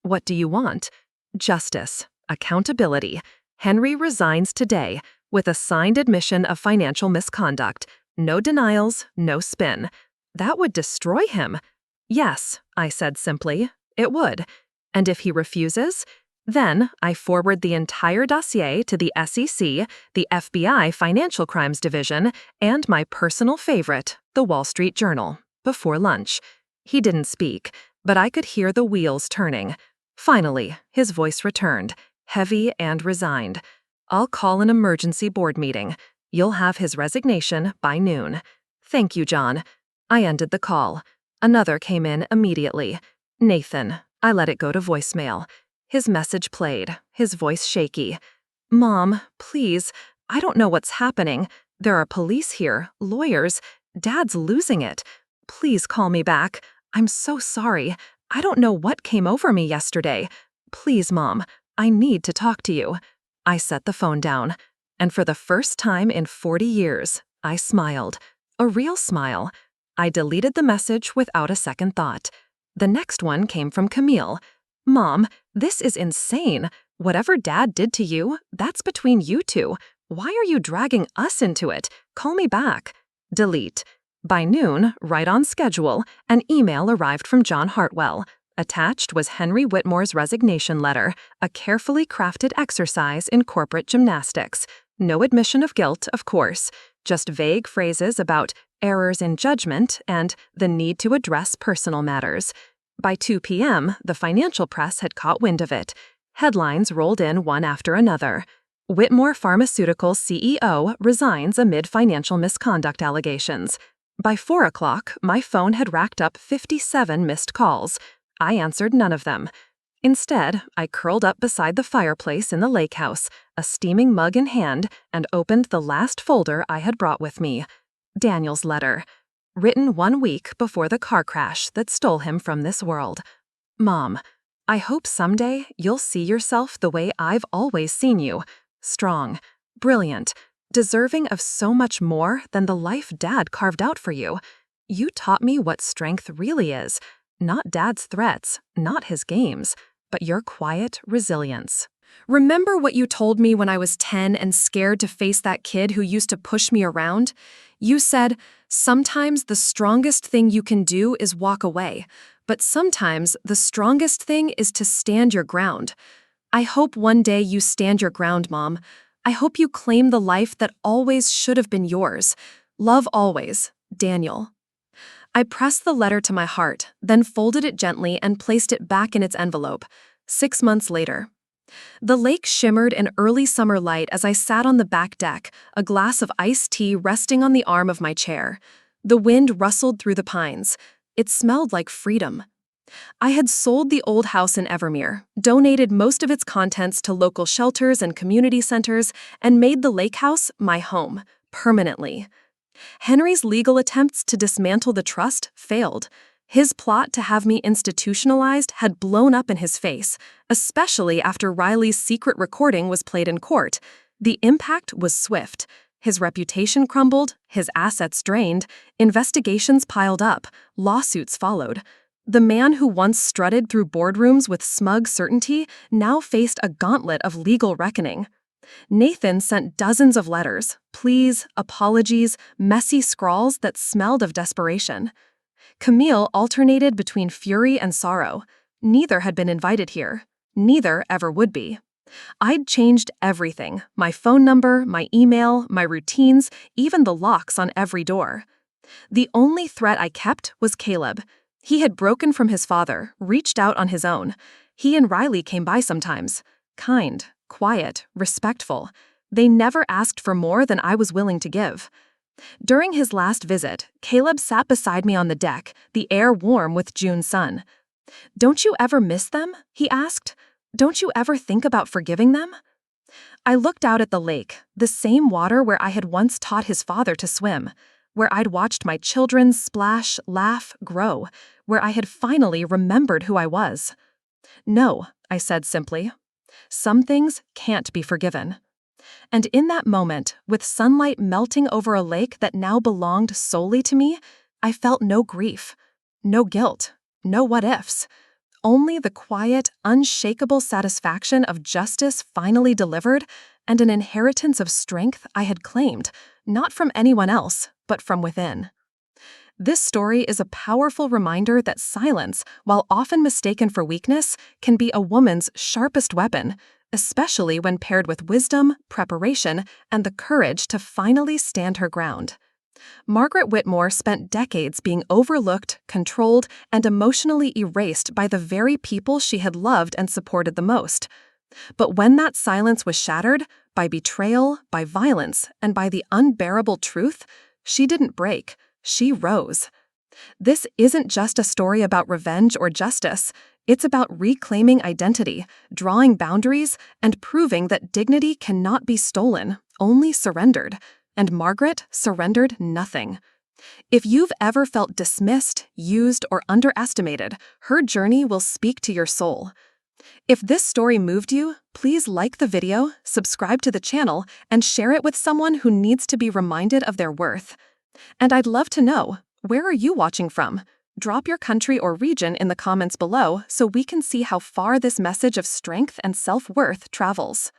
"What do you want?" "Justice. Accountability. Henry resigns today with a signed admission of financial misconduct. No denials, no spin. That would destroy him." "Yes," I said simply, "it would. And if he refuses, then I forward the entire dossier to the SEC, the FBI Financial Crimes Division, and my personal favorite, the Wall Street Journal, before lunch." He didn't speak, but I could hear the wheels turning. Finally, his voice returned, heavy and resigned. "I'll call an emergency board meeting. You'll have his resignation by noon." "Thank you, John." I ended the call. Another came in immediately. "Nathan." I let it go to voicemail. His message played, his voice shaky. "Mom, please, I don't know what's happening. There are police here, lawyers. Dad's losing it. Please call me back. I'm so sorry. I don't know what came over me yesterday. Please, Mom, I need to talk to you." I set the phone down, and for the first time in 40 years, I smiled. A real smile. I deleted the message without a second thought. The next one came from Camille. "Mom, this is insane. Whatever Dad did to you, that's between you two. Why are you dragging us into it? Call me back." Delete. By noon, right on schedule, an email arrived from John Hartwell. Attached was Henry Whitmore's resignation letter, a carefully crafted exercise in corporate gymnastics. No admission of guilt, of course, just vague phrases about errors in judgment and the need to address personal matters. By 2 p.m., the financial press had caught wind of it. Headlines rolled in one after another. "Whitmore Pharmaceuticals CEO resigns amid financial misconduct allegations." By 4 o'clock, my phone had racked up 57 missed calls. I answered none of them. Instead, I curled up beside the fireplace in the lake house, a steaming mug in hand, and opened the last folder I had brought with me. Daniel's letter. Written 1 week before the car crash that stole him from this world. "Mom, I hope someday you'll see yourself the way I've always seen you. Strong, brilliant, deserving of so much more than the life Dad carved out for you. You taught me what strength really is. Not Dad's threats, not his games, but your quiet resilience. Remember what you told me when I was 10 and scared to face that kid who used to push me around? You said, sometimes the strongest thing you can do is walk away, but sometimes the strongest thing is to stand your ground. I hope one day you stand your ground, Mom. I hope you claim the life that always should have been yours. Love always, Daniel. I pressed the letter to my heart, then folded it gently and placed it back in its envelope. 6 months later. The lake shimmered in early summer light as I sat on the back deck, a glass of iced tea resting on the arm of my chair. The wind rustled through the pines. It smelled like freedom. I had sold the old house in Evermere, donated most of its contents to local shelters and community centers, and made the lake house my home, permanently. Henry's legal attempts to dismantle the trust failed. His plot to have me institutionalized had blown up in his face, especially after Riley's secret recording was played in court. The impact was swift. His reputation crumbled, his assets drained, investigations piled up, lawsuits followed. The man who once strutted through boardrooms with smug certainty now faced a gauntlet of legal reckoning. Nathan sent dozens of letters, pleas, apologies, messy scrawls that smelled of desperation. Camille alternated between fury and sorrow. Neither had been invited here. Neither ever would be. I'd changed everything: my phone number, my email, my routines, even the locks on every door. The only threat I kept was Caleb. He had broken from his father, reached out on his own. He and Riley came by sometimes. Kind, quiet, respectful. They never asked for more than I was willing to give. During his last visit, Caleb sat beside me on the deck, the air warm with June sun. "Don't you ever miss them?" he asked. "Don't you ever think about forgiving them?" I looked out at the lake, the same water where I had once taught his father to swim, where I'd watched my children splash, laugh, grow, where I had finally remembered who I was. "No," I said simply. "Some things can't be forgiven." And in that moment, with sunlight melting over a lake that now belonged solely to me, I felt no grief, no guilt, no what-ifs. Only the quiet, unshakable satisfaction of justice finally delivered and an inheritance of strength I had claimed, not from anyone else, but from within. This story is a powerful reminder that silence, while often mistaken for weakness, can be a woman's sharpest weapon, especially when paired with wisdom, preparation, and the courage to finally stand her ground. Margaret Whitmore spent decades being overlooked, controlled, and emotionally erased by the very people she had loved and supported the most. But when that silence was shattered, by betrayal, by violence, and by the unbearable truth, she didn't break. She rose. This isn't just a story about revenge or justice. It's about reclaiming identity, drawing boundaries, and proving that dignity cannot be stolen, only surrendered. And Margaret surrendered nothing. If you've ever felt dismissed, used, or underestimated, her journey will speak to your soul. If this story moved you, please like the video, subscribe to the channel, and share it with someone who needs to be reminded of their worth. And I'd love to know, where are you watching from? Drop your country or region in the comments below so we can see how far this message of strength and self-worth travels.